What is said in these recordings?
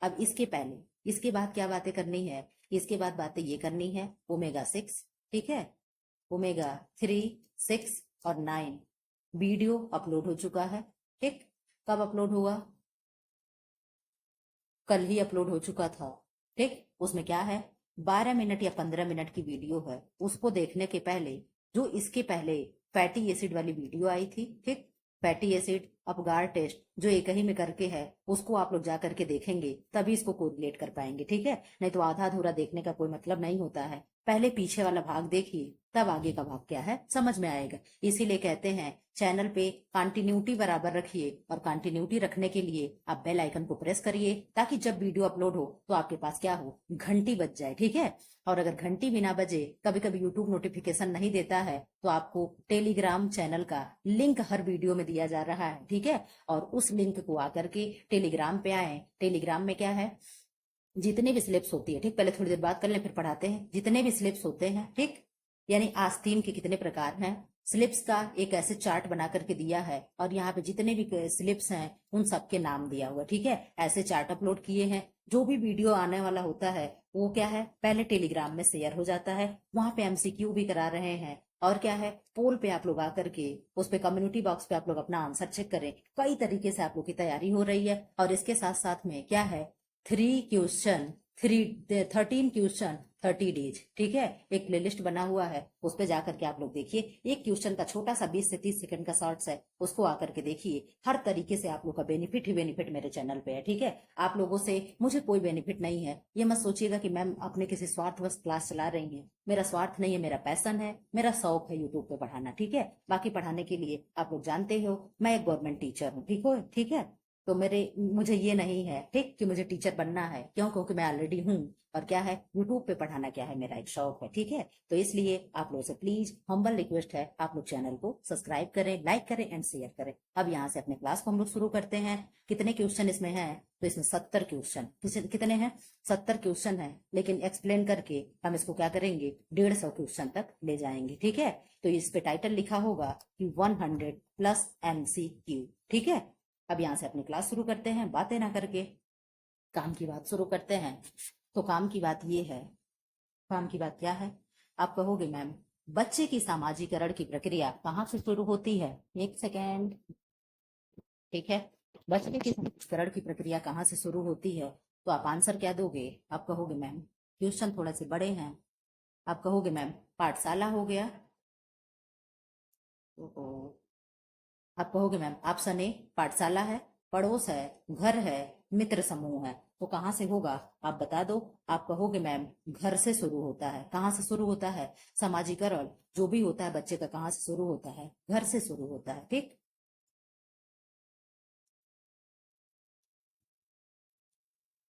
अब इसके पहले, इसके बाद क्या बातें करनी है, इसके बाद बातें ये करनी है ओमेगा 6, ठीक है, ओमेगा 3, 6 और 9 वीडियो अपलोड हो चुका है, ठीक। कब अपलोड हुआ, कल ही अपलोड हो चुका था, ठीक। उसमें क्या है, 12 मिनट या 15 मिनट की वीडियो है। उसको देखने के पहले जो इसके पहले फैटी एसिड वाली वीडियो आई थी, ठीक, फैटी एसिड अपगार टेस्ट जो एक ही में करके है, उसको आप लोग जा करके देखेंगे, तभी इसको कोरिलेट कर पाएंगे, ठीक है। नहीं तो आधा अधूरा देखने का कोई मतलब नहीं होता है। पहले पीछे वाला भाग देखिए, तब आगे का भाग क्या है समझ में आएगा। इसीलिए कहते हैं चैनल पे कंटिन्यूटी बराबर रखिए, और कंटिन्यूटी रखने के लिए आप बेल आइकन को प्रेस करिए, ताकि जब वीडियो अपलोड हो तो आपके पास क्या हो, घंटी बज जाए, ठीक है। और अगर घंटी भी ना बजे, कभी कभी यूट्यूब नोटिफिकेशन नहीं देता है, तो आपको टेलीग्राम चैनल का लिंक हर वीडियो में दिया जा रहा है, ठीक है। और उस लिंक को आकर के टेलीग्राम पे आए। टेलीग्राम में क्या है, जितने भी स्लिप्स होती है, ठीक, पहले थोड़ी देर बात कर लें फिर पढ़ाते हैं। जितने भी स्लिप्स होते हैं, ठीक, यानी आस्तीन के कितने प्रकार हैं, स्लिप्स का एक ऐसे चार्ट बना करके दिया है, और यहाँ पे जितने भी स्लिप्स हैं उन सबके नाम दिया हुआ, ठीक है। ऐसे चार्ट अपलोड किए हैं। जो भी वीडियो आने वाला होता है वो क्या है, पहले टेलीग्राम में शेयर हो जाता है, वहां पे एमसीक्यू भी करा रहे हैं, और क्या है, पोल पे आप लोग आकर के उस पे कम्युनिटी बॉक्स पे आप लोग अपना आंसर चेक करें। कई तरीके से आप लोग की तैयारी हो रही है। और इसके साथ साथ में क्या है, 13 क्वेश्चन 30 डेज, ठीक है। एक प्लेलिस्ट बना हुआ है, उस पे जाकर के आप लोग देखिए। एक क्वेश्चन का छोटा सा 20 से 30 सेकंड का शॉर्ट्स है, उसको आकर के देखिए। हर तरीके से आप लोग का बेनिफिट ही बेनिफिट मेरे चैनल पे है, ठीक है। आप लोगों से मुझे कोई बेनिफिट नहीं है, ये मत सोचिएगा कि मैम अपने किसी स्वार्थवश क्लास चला रही है। मेरा स्वार्थ नहीं है, मेरा पैशन है, मेरा शौक है यूट्यूब पे पढ़ाना, ठीक है। बाकी पढ़ाने के लिए आप लोग जानते हो मैं एक गवर्नमेंट टीचर हूँ, ठीक है। तो मुझे ये नहीं है, ठीक, कि मुझे टीचर बनना है, क्यों, क्योंकि मैं ऑलरेडी हूँ। और क्या है, यूट्यूब पे पढ़ाना क्या है, मेरा एक शौक है, ठीक है। तो इसलिए आप लोगों से प्लीज हम्बल रिक्वेस्ट है, आप लोग चैनल को सब्सक्राइब करें, लाइक करें एंड शेयर करें। अब यहाँ से अपने क्लास को हम लोग शुरू करते हैं। कितने क्वेश्चन इसमें है, तो इसमें 70 क्वेश्चन, कितने हैं, 70 क्वेश्चन है। लेकिन एक्सप्लेन करके हम इसको क्या करेंगे, 150 क्वेश्चन तक ले जाएंगे, ठीक है। तो इस पे टाइटल लिखा होगा कि 100+ MCQ, ठीक है। अब यहाँ से अपनी क्लास शुरू करते हैं, बातें ना करके काम की बात शुरू करते हैं। तो काम की बात ये है, काम की बात क्या है, आप कहोगे मैम बच्चे की सामाजिकरण की प्रक्रिया कहाँ से शुरू होती है। एक सेकेंड, ठीक है। बच्चे की सामाजिकरण की प्रक्रिया कहाँ से शुरू होती है, तो आप आंसर क्या दोगे, आप कहोगे मैम क्वेश्चन थोड़े से बड़े हैं, आप कहोगे मैम पाठशाला हो गया, तो आप कहोगे मैम ऑप्शन ए पाठशाला है, पड़ोस है, घर है, मित्र समूह है। तो कहाँ से होगा आप बता दो। आप कहोगे मैम घर से शुरू होता है। कहाँ से शुरू होता है, सामाजिकरण जो भी होता है बच्चे का कहाँ से शुरू होता है, घर से शुरू होता है, ठीक।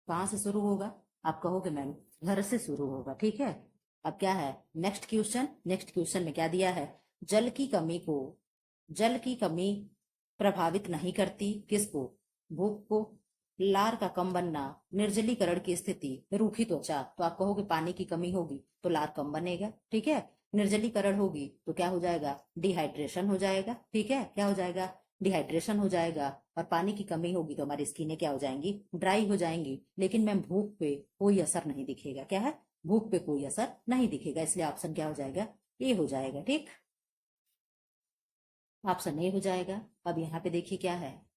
कहाँ से शुरू होगा, आप कहोगे मैम घर से शुरू होगा, ठीक है। अब क्या है, नेक्स्ट क्वेश्चन, नेक्स्ट क्वेश्चन में क्या दिया है, जल की कमी को, जल की कमी प्रभावित नहीं करती किसको, भूख को, लार का कम बनना, निर्जलीकरण की स्थिति, रूखी त्वचा। तो आप कहोगे पानी की कमी होगी तो लार कम बनेगा, ठीक है। निर्जलीकरण होगी तो क्या हो जाएगा, डिहाइड्रेशन हो जाएगा, ठीक है। क्या हो जाएगा, डिहाइड्रेशन हो जाएगा। और पानी की कमी होगी तो हमारी स्किनें क्या हो जाएंगी, ड्राई हो जाएंगी। लेकिन मैम भूख पे कोई असर नहीं दिखेगा, क्या है, भूख पे कोई असर नहीं दिखेगा। इसलिए ऑप्शन क्या हो जाएगा, ए हो जाएगा, ठीक। ऑप्शन ए हो जाएगा। अब यहाँ पे देखिए क्या है,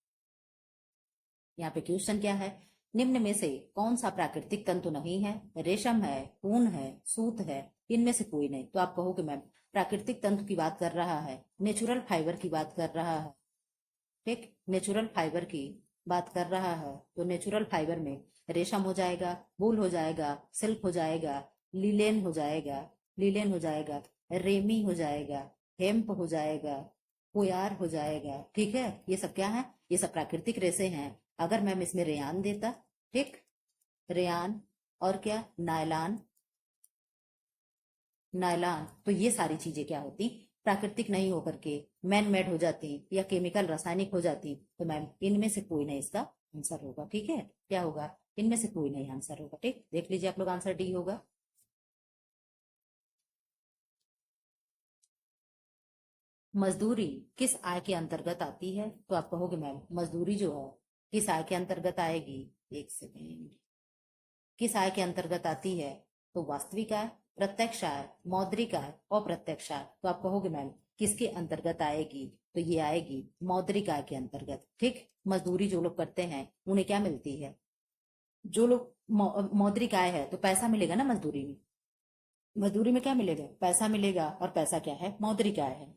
यहाँ पे क्वेश्चन क्या है, निम्न में से कौन सा प्राकृतिक तंतु नहीं है, रेशम है, ऊन है, सूत है, इनमें से कोई नहीं। तो आप कहोगे मैम प्राकृतिक तंतु की बात कर रहा है, नेचुरल फाइबर की बात कर रहा है, ठीक, नेचुरल फाइबर की बात कर रहा है। तो नेचुरल फाइबर में रेशम हो जाएगा, वूल हो जाएगा, सिल्क हो जाएगा, लीलेन हो जाएगा, लीलेन हो जाएगा, रेमी हो जाएगा, हेम्प हो जाएगा, कोयार हो जाएगा, ठीक है। ये सब क्या है, ये सब प्राकृतिक रेशे हैं। अगर मैम इसमें रेयान देता, ठीक, रेयान, और क्या, नायलान, नायलान, तो ये सारी चीजें क्या होती, प्राकृतिक नहीं होकर के मैन मेड हो जाती या केमिकल रासायनिक हो जाती। तो मैम इनमें से कोई नहीं इसका आंसर होगा, ठीक है। क्या होगा, इनमें से कोई नहीं आंसर होगा, ठीक। देख लीजिए आप लोग, आंसर डी होगा। मजदूरी किस आय के अंतर्गत आती है, तो आप कहोगे मैम मजदूरी जो है किस आय के अंतर्गत आएगी। एक सेकेंड, किस आय के अंतर्गत आती है? तो वास्तविक आय, प्रत्यक्ष आय, मौद्रिक आय, अप्रत्यक्ष आय। तो आप कहोगे मैम किसके अंतर्गत आएगी? तो ये आएगी मौद्रिक आय के अंतर्गत। ठीक, मजदूरी जो लोग करते हैं उन्हें क्या मिलती है? जो लोग मौद्रिक आय है तो पैसा मिलेगा ना मजदूरी में। मजदूरी में क्या मिलेगा? पैसा मिलेगा, और पैसा क्या है? मौद्रिक आय है।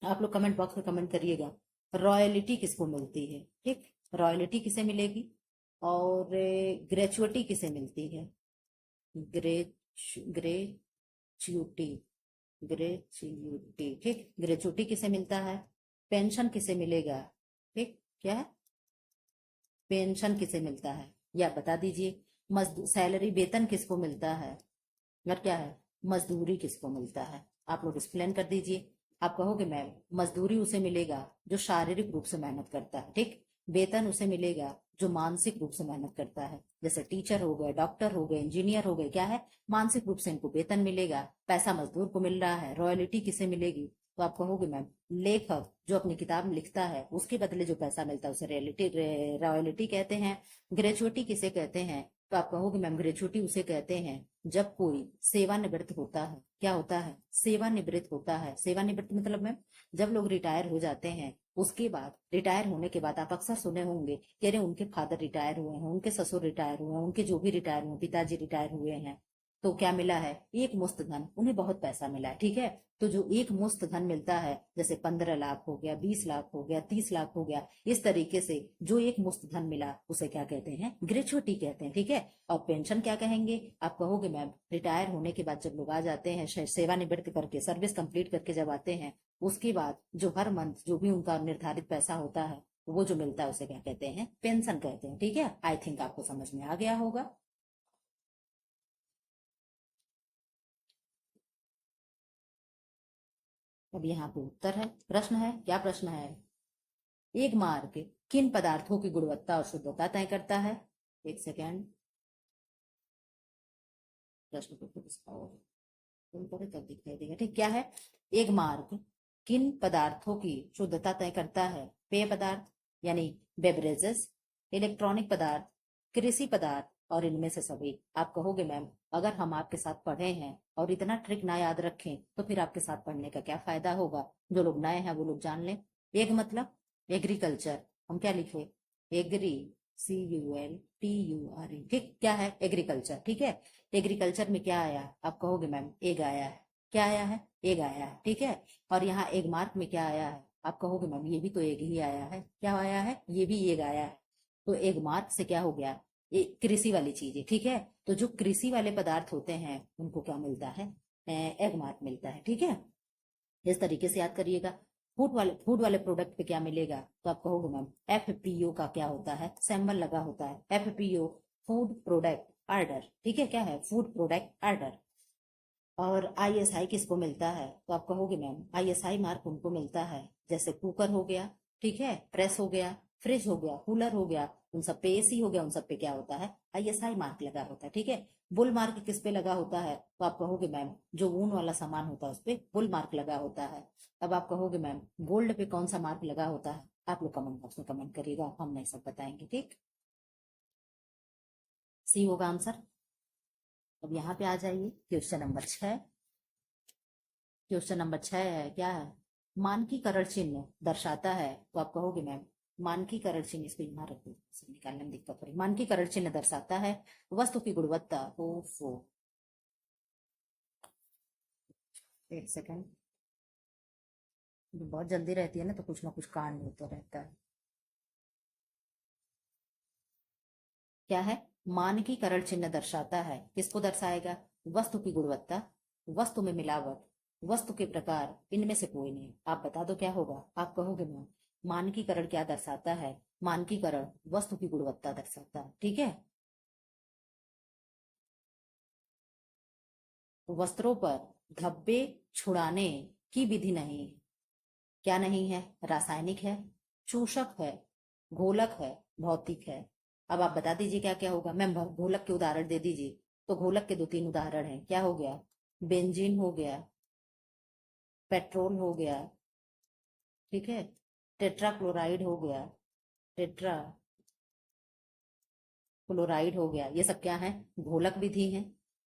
आप लोग कमेंट बॉक्स में कमेंट करिएगा रॉयल्टी किसको मिलती है। ठीक, रॉयल्टी किसे मिलेगी? और ग्रेचुइटी किसे मिलती है? Gratuity, gratuity. ठीक, ग्रेचुइटी किसे मिलता है? पेंशन किसे मिलेगा? ठीक, क्या है? पेंशन किसे मिलता है? या बता दीजिए। मजदूर सैलरी, वेतन किसको मिलता है? और क्या है? मजदूरी किसको मिलता है? आप लोग एक्सप्लेन कर दीजिए। आप कहोगे मैम मजदूरी उसे मिलेगा जो शारीरिक रूप से मेहनत करता है। ठीक, वेतन उसे मिलेगा जो मानसिक रूप से मेहनत करता है। जैसे टीचर हो गए, डॉक्टर हो गए, इंजीनियर हो गए, क्या है? मानसिक रूप से इनको वेतन मिलेगा। पैसा मजदूर को मिल रहा है। रॉयल्टी किसे मिलेगी? तो आप कहोगे मैम लेखक जो अपनी किताब लिखता है उसके बदले जो पैसा मिलता है उसे रॉयल्टी कहते हैं। ग्रेचुइटी किसे कहते हैं? तो आप कहोगे मैम ग्रेचुइटी उसे कहते हैं जब कोई सेवानिवृत्त होता है। क्या होता है? सेवानिवृत्त होता है। सेवानिवृत्त मतलब मैम जब लोग रिटायर हो जाते हैं, उसके बाद रिटायर होने के बाद आप अक्सर सुने होंगे कि अरे उनके फादर रिटायर हुए हैं, उनके ससुर रिटायर हुए हैं, उनके जो भी रिटायर हुए, पिताजी रिटायर हुए हैं, तो क्या मिला है? एक मुश्त धन, उन्हें बहुत पैसा मिला है। ठीक है, तो जो एक मुश्त धन मिलता है, जैसे 15 लाख हो गया, 20 लाख हो गया, 30 लाख हो गया, इस तरीके से जो एक मुश्त धन मिला उसे क्या कहते हैं? ग्रेचुइटी कहते हैं। ठीक है, और पेंशन क्या कहेंगे? आप कहोगे मैम रिटायर होने के बाद जब लोग आ जाते हैं, सेवानिवृत्त करके, सर्विस कंप्लीट करके जब आते हैं, उसके बाद जो हर मंथ जो भी उनका निर्धारित पैसा होता है वो जो मिलता है उसे क्या कहते हैं? पेंशन कहते हैं। ठीक है, आई थिंक आपको समझ में आ गया होगा। अब यहाँ पे उत्तर है, प्रश्न है। क्या प्रश्न है? एक मार्क किन पदार्थों की गुणवत्ता और शुद्धता तय करता है? एक सेकेंड, प्रश्न को तुम पढ़े तब दिखाई देगा। ठीक, क्या है? एक मार्क किन पदार्थों की शुद्धता तय करता है? पेय पदार्थ यानी बेवरेजेस, इलेक्ट्रॉनिक पदार्थ, कृषि पदार्थ, और इनमें से सभी। आप कहोगे मैम अगर हम आपके साथ पढ़े हैं और इतना ट्रिक ना याद रखें तो फिर आपके साथ पढ़ने का क्या फायदा होगा? जो लोग नए हैं वो लोग जान लें। एक मतलब एग्रीकल्चर, हम क्या लिखे? Agri, CULTURE। ठीक, क्या है? एग्रीकल्चर। ठीक है, एग्रीकल्चर में क्या आया? आप कहोगे मैम एग आया है। क्या आया है? एग आया है। ठीक है, और यहाँ एग मार्क में क्या आया है? आप कहोगे मैम ये भी तो एग ही आया है। क्या आया है? ये भी एग आया है। तो एग मार्क से क्या हो गया? ये कृषि वाली चीज है। ठीक है, तो जो कृषि वाले पदार्थ होते हैं उनको क्या मिलता है? एग मार्क मिलता है। ठीक है, इस तरीके से याद करिएगा। फूड वाले प्रोडक्ट पे क्या मिलेगा? तो आप कहोगे मैम FPO का क्या होता है? सिंबल लगा होता है FPO, फूड प्रोडक्ट ऑर्डर। ठीक है, क्या है? Food product order. और ISI किसको मिलता है? तो आप कहोगे मैम ISI मार्क उनको मिलता है जैसे कुकर हो गया, ठीक है, प्रेस हो गया, फ्रिज हो गया, कूलर हो गया, उन सब पे AC हो गया, उन सब पे क्या होता है? ISI मार्क लगा होता है। ठीक है, बुल मार्क किस पे लगा होता है? तो आप कहोगे मैम जो ऊन वाला सामान होता है उस पे बुल मार्क लगा होता है। अब आप कहोगे मैम गोल्ड पे कौन सा मार्क लगा होता है? आप लोग कमेंट बॉक्स में कमेंट करिएगा, हम नहीं सब बताएंगे। ठीक, C होगा आंसर। अब यहाँ पे आ जाइए क्वेश्चन नंबर 6। क्वेश्चन नंबर 6 है, क्या है? मानकीकरण चिन्ह दर्शाता है। तो आप कहोगे मैम मानकीकरण चिन्ह, इसको यहाँ रखो, इसे निकालने में दिक्कत हो रही। मानकीकरण चिन्ह दर्शाता है वस्तु की गुणवत्ता। ओफो, एक सेकेंड, बहुत जल्दी रहती है ना तो कुछ ना कुछ कांड होता रहता है। क्या है? मानकीकरण चिन्ह दर्शाता है, किसको दर्शाएगा? वस्तु की गुणवत्ता, वस्तु में मिलावट, वस्तु के प्रकार, इनमें से कोई नहीं। आप बता दो क्या होगा? आप कहोगे मैम मानकीकरण क्या दर्शाता है? मानकीकरण वस्तु की गुणवत्ता दर्शाता है। ठीक है, वस्त्रों पर धब्बे छुड़ाने की विधि नहीं। क्या नहीं है? रासायनिक है, चूषक है, घोलक है, भौतिक है। अब आप बता दीजिए क्या क्या होगा। मैम घोलक के उदाहरण दे दीजिए। तो घोलक के दो तीन उदाहरण हैं। क्या हो गया? बेंजीन हो गया, पेट्रोल हो गया, ठीक है, टेट्रा क्लोराइड हो गया, टेट्रा क्लोराइड हो गया, ये सब क्या है, घोलक विधि है।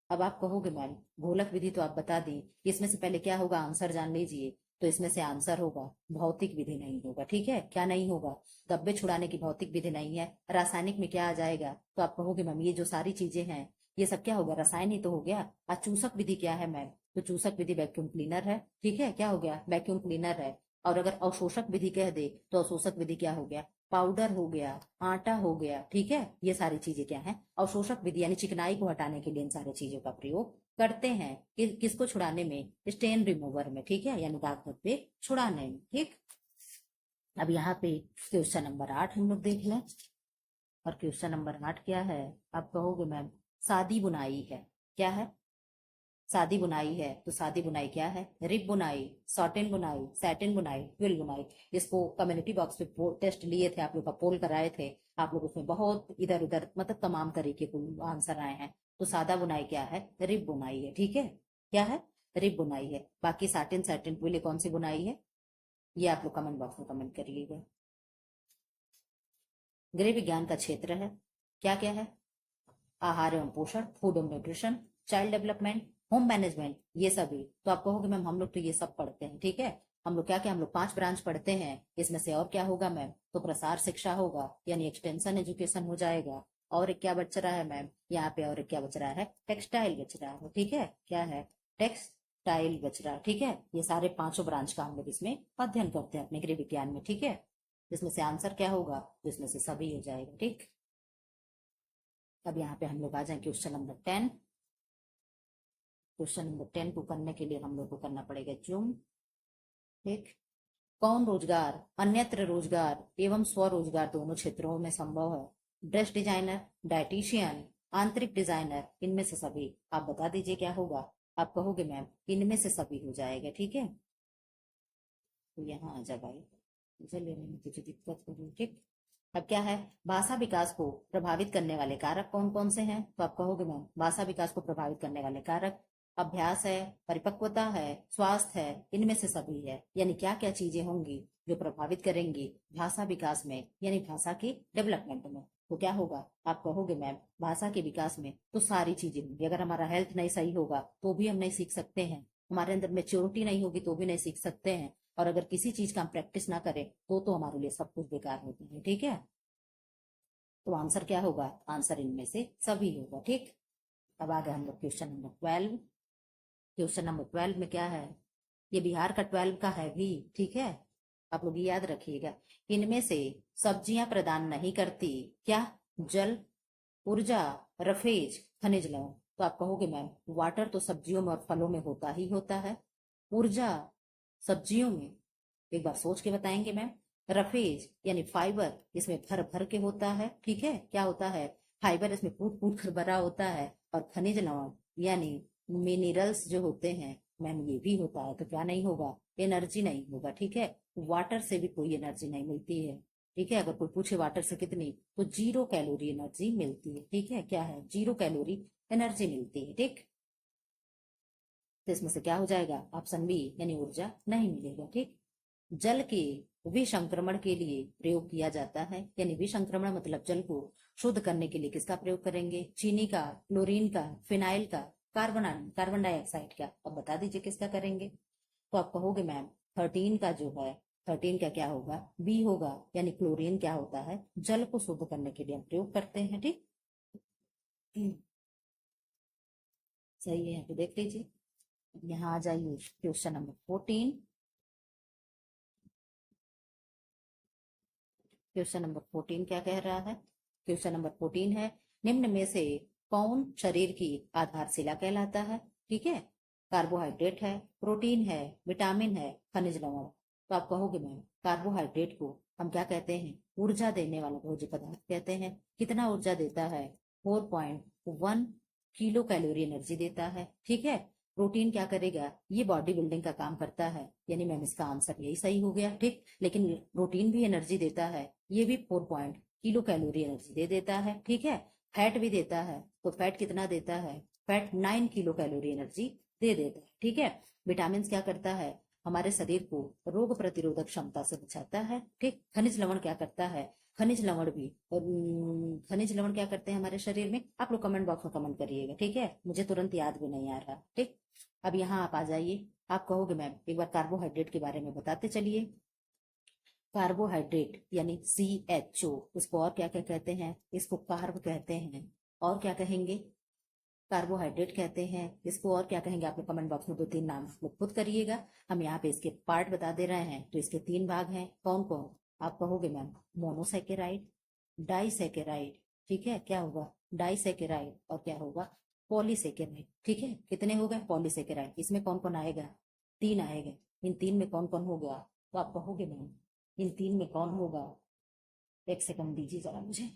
अब आप कहोगे मैम घोलक विधि तो आप बता दी, इसमें से पहले क्या होगा, आंसर जान लीजिए। तो इसमें से आंसर होगा भौतिक विधि नहीं होगा, ठीक है, क्या नहीं होगा, धब्बे छुड़ाने की भौतिक विधि नहीं है। रासायनिक में क्या आ जाएगा, तो आप कहोगे मैम ये जो सारी चीजें हैं ये सब क्या होगा, रसायन ही तो हो गया। चूसक विधि क्या है मैम, तो चूसक विधि वैक्यूम क्लीनर है, ठीक है, क्या हो गया, वैक्यूम क्लीनर है। और अगर अवशोषक विधि कह दे तो अवशोषक विधि क्या हो गया, पाउडर हो गया, आटा हो गया, ठीक है, ये सारी चीजें क्या है, अवशोषक विधि, यानी चिकनाई को हटाने के लिए इन सारी चीजों का प्रयोग करते हैं। किसको छुड़ाने में, स्टेन रिमूवर में, ठीक है, यानी दाग धब्बे छुड़ाने में, ठीक। अब यहाँ पे क्वेश्चन नंबर 8 हम लोग देख लें। और क्वेश्चन नंबर 8 क्या है, आप कहोगे मैम सादी बुनाई है, क्या है, सादी बुनाई है। तो सादी बुनाई क्या है, रिब बुनाई, सॉटिन बुनाई, सैटिन बुनाई, ट्विल बुनाई। इसको कम्युनिटी बॉक्स पे टेस्ट लिए थे आप लोग का, पोल कराए थे आप लोग, उसमें बहुत इधर उधर मतलब तमाम तरीके के आंसर आए हैं। तो सादा बुनाई क्या है, रिब बुनाई है, ठीक है, क्या है, रिब बुनाई है। बाकी सैटिन सैटिन ट्विल ये कौन सी बुनाई है, ये आप लोग कमेंट बॉक्स में कमेंट करिएगा। गृह विज्ञान का क्षेत्र है, क्या क्या है, आहार एवं पोषण, food and nutrition, child development, home management, ये सभी। तो आप कहोगे मैम हम लोग तो ये सब पढ़ते हैं, ठीक है, हम लोग क्या क्या, हम लोग 5 ब्रांच पढ़ते हैं, इसमें से और क्या होगा मैम, तो प्रसार शिक्षा होगा, यानी एक्सटेंशन एजुकेशन हो जाएगा। और एक क्या बच रहा है मैम, यहाँ पे और एक क्या बच रहा है, टेक्सटाइल बच रहा है, ठीक है, क्या है, टेक्सटाइल बच रहा है, ठीक है। ये सारे 5 ब्रांच का हम लोग इसमें अध्ययन करते हैं अपने गृह विज्ञान में, ठीक है। इसमें से आंसर क्या होगा, तो इसमें से सभी हो जाएगा, ठीक। अब यहाँ पे हम लोग आ जाए क्वेश्चन नंबर 10। क्वेश्चन नंबर 10 को करने के लिए हम लोग को करना पड़ेगा जूम, ठीक। कौन रोजगार अन्यत्र रोजगार एवं स्वरोजगार दोनों क्षेत्रों में संभव है, ड्रेस डिजाइनर, डाइटिशियन, आंतरिक डिजाइनर, इनमें से सभी। आप बता दीजिए क्या होगा, आप कहोगे मैम इनमें से सभी हो जाएगा, ठीक है। तो यहाँ आ जा भाई, मुझे लेने में तुझे दिक्कत हो रही, ठीक। अब क्या है, भाषा विकास को प्रभावित करने वाले कारक कौन कौन से हैं, तो आप कहोगे मैम भाषा विकास को प्रभावित करने वाले कारक अभ्यास है, परिपक्वता है, स्वास्थ्य है, इनमें से सभी है। यानी क्या क्या चीजें होंगी जो प्रभावित करेंगी भाषा विकास में, यानी भाषा की डेवलपमेंट में। तो क्या होगा, आप कहोगे मैम भाषा के विकास में तो सारी चीजें होंगी। अगर हमारा हेल्थ नहीं सही होगा तो भी हम नहीं सीख सकते हैं, हमारे अंदर मेच्योरिटी नहीं होगी तो भी नहीं सीख सकते हैं, और अगर किसी चीज का हम प्रैक्टिस ना करें तो हमारे लिए सब कुछ बेकार होता है, ठीक है। तो आंसर क्या होगा, आंसर इनमें से सभी होगा, ठीक। अब आगे हम लोग क्वेश्चन नंबर 12। क्वेश्चन नंबर 12 में क्या है, ये बिहार का 12 का है भी, ठीक है, आप लोग ये याद रखिएगा। इनमें से सब्जियां प्रदान नहीं करती क्या, जल, ऊर्जा, रफेज, खनिज लवण। तो आप कहोगे मैम वाटर तो सब्जियों में और फलों में होता ही होता है, ऊर्जा सब्जियों में, एक बार सोच के बताएंगे मैम, रफेज यानी फाइबर इसमें भर भर के होता है, ठीक है, क्या होता है, फाइबर इसमें फूट फूट कर भरा होता है। और खनिज लवण यानी मिनरल्स जो होते हैं मैम ये भी होता है। तो क्या नहीं होगा, एनर्जी नहीं होगा, ठीक है, वाटर से भी कोई एनर्जी नहीं मिलती है, ठीक है। अगर कोई पूछे वाटर से कितनी, तो 0 कैलोरी एनर्जी मिलती है, ठीक है, क्या है, 0 कैलोरी एनर्जी मिलती है, ठीक। तो इसमें से क्या हो जाएगा, ऑप्शन बी यानी ऊर्जा नहीं मिलेगा, ठीक। जल के विसंक्रमण के लिए प्रयोग किया जाता है, यानी विसंक्रमण मतलब जल को शुद्ध करने के लिए किसका प्रयोग करेंगे, चीनी का, क्लोरीन का, फिनाइल का, कार्बन डाइऑक्साइड का। अब बता दीजिए किसका करेंगे, तो आप कहोगे मैम 13 का जो है, 13 का क्या होगा, बी होगा, यानी क्लोरीन क्या होता है, जल को शुद्ध करने के लिए हम प्रयोग करते हैं, ठीक। सही है, यहाँ पे देख लीजिए। यहाँ आ जाइए क्वेश्चन नंबर 14। क्वेश्चन नंबर 14 क्या कह रहा है, क्वेश्चन नंबर 14 है निम्न में से कौन शरीर की आधारशिला कहलाता है, ठीक है। कार्बोहाइड्रेट है, प्रोटीन है, विटामिन है, खनिज लवण। तो आप कहोगे मैम कार्बोहाइड्रेट को हम क्या कहते हैं, ऊर्जा देने वाला भोज्य पदार्थ कहते हैं। कितना ऊर्जा देता है, 4.1 किलो कैलोरी एनर्जी देता है, ठीक है। प्रोटीन क्या करेगा, ये बॉडी बिल्डिंग का काम करता है, यानी मैम इसका आंसर यही सही हो गया, ठीक। लेकिन प्रोटीन भी एनर्जी देता है, ये भी 4 किलो कैलोरी एनर्जी दे देता है, ठीक है। फैट भी देता है, तो फैट कितना देता है, फैट 9 किलो कैलोरी एनर्जी दे देता है, ठीक है। विटामिन क्या करता है, हमारे शरीर को रोग प्रतिरोधक क्षमता से बचाता है, ठीक। खनिज लवण क्या करता है, खनिज लवण भी। और खनिज लवण क्या करते हैं हमारे शरीर में, आप लोग कमेंट बॉक्स में कमेंट करिएगा, ठीक है, मुझे तुरंत याद भी नहीं आ रहा। ठीक, अब यहाँ आप आ जाइए। आप कहोगे मैम एक बार कार्बोहाइड्रेट के बारे में बताते चलिए। कार्बोहाइड्रेट यानी CHO, इसको और क्या क्या कहते हैं, इसको कार्ब कहते हैं, और क्या कहेंगे, कार्बोहाइड्रेट कहते हैं, इसको और क्या कहेंगे, आप लोग कमेंट बॉक्स में 2-3 नाम लोग खुद करिएगा। हम यहाँ पे इसके पार्ट बता दे रहे हैं, तो इसके 3 भाग हैं, कौन कौन, आप कहोगे मैम मोनोसेकेराइड, डाइसेकेराइड, ठीक है, क्या होगा डाइसेकेराइड, और क्या होगा पॉलीसेकेराइड। ठीक है, कितने हो गए पॉलीसेकेराइड, इसमें कौन कौन आएगा, 3 आएगा। इन 3 में कौन कौन होगा, तो आप कहोगे मैम इन 3 में कौन होगा, एक सेकंड दीजिए जरा मुझे।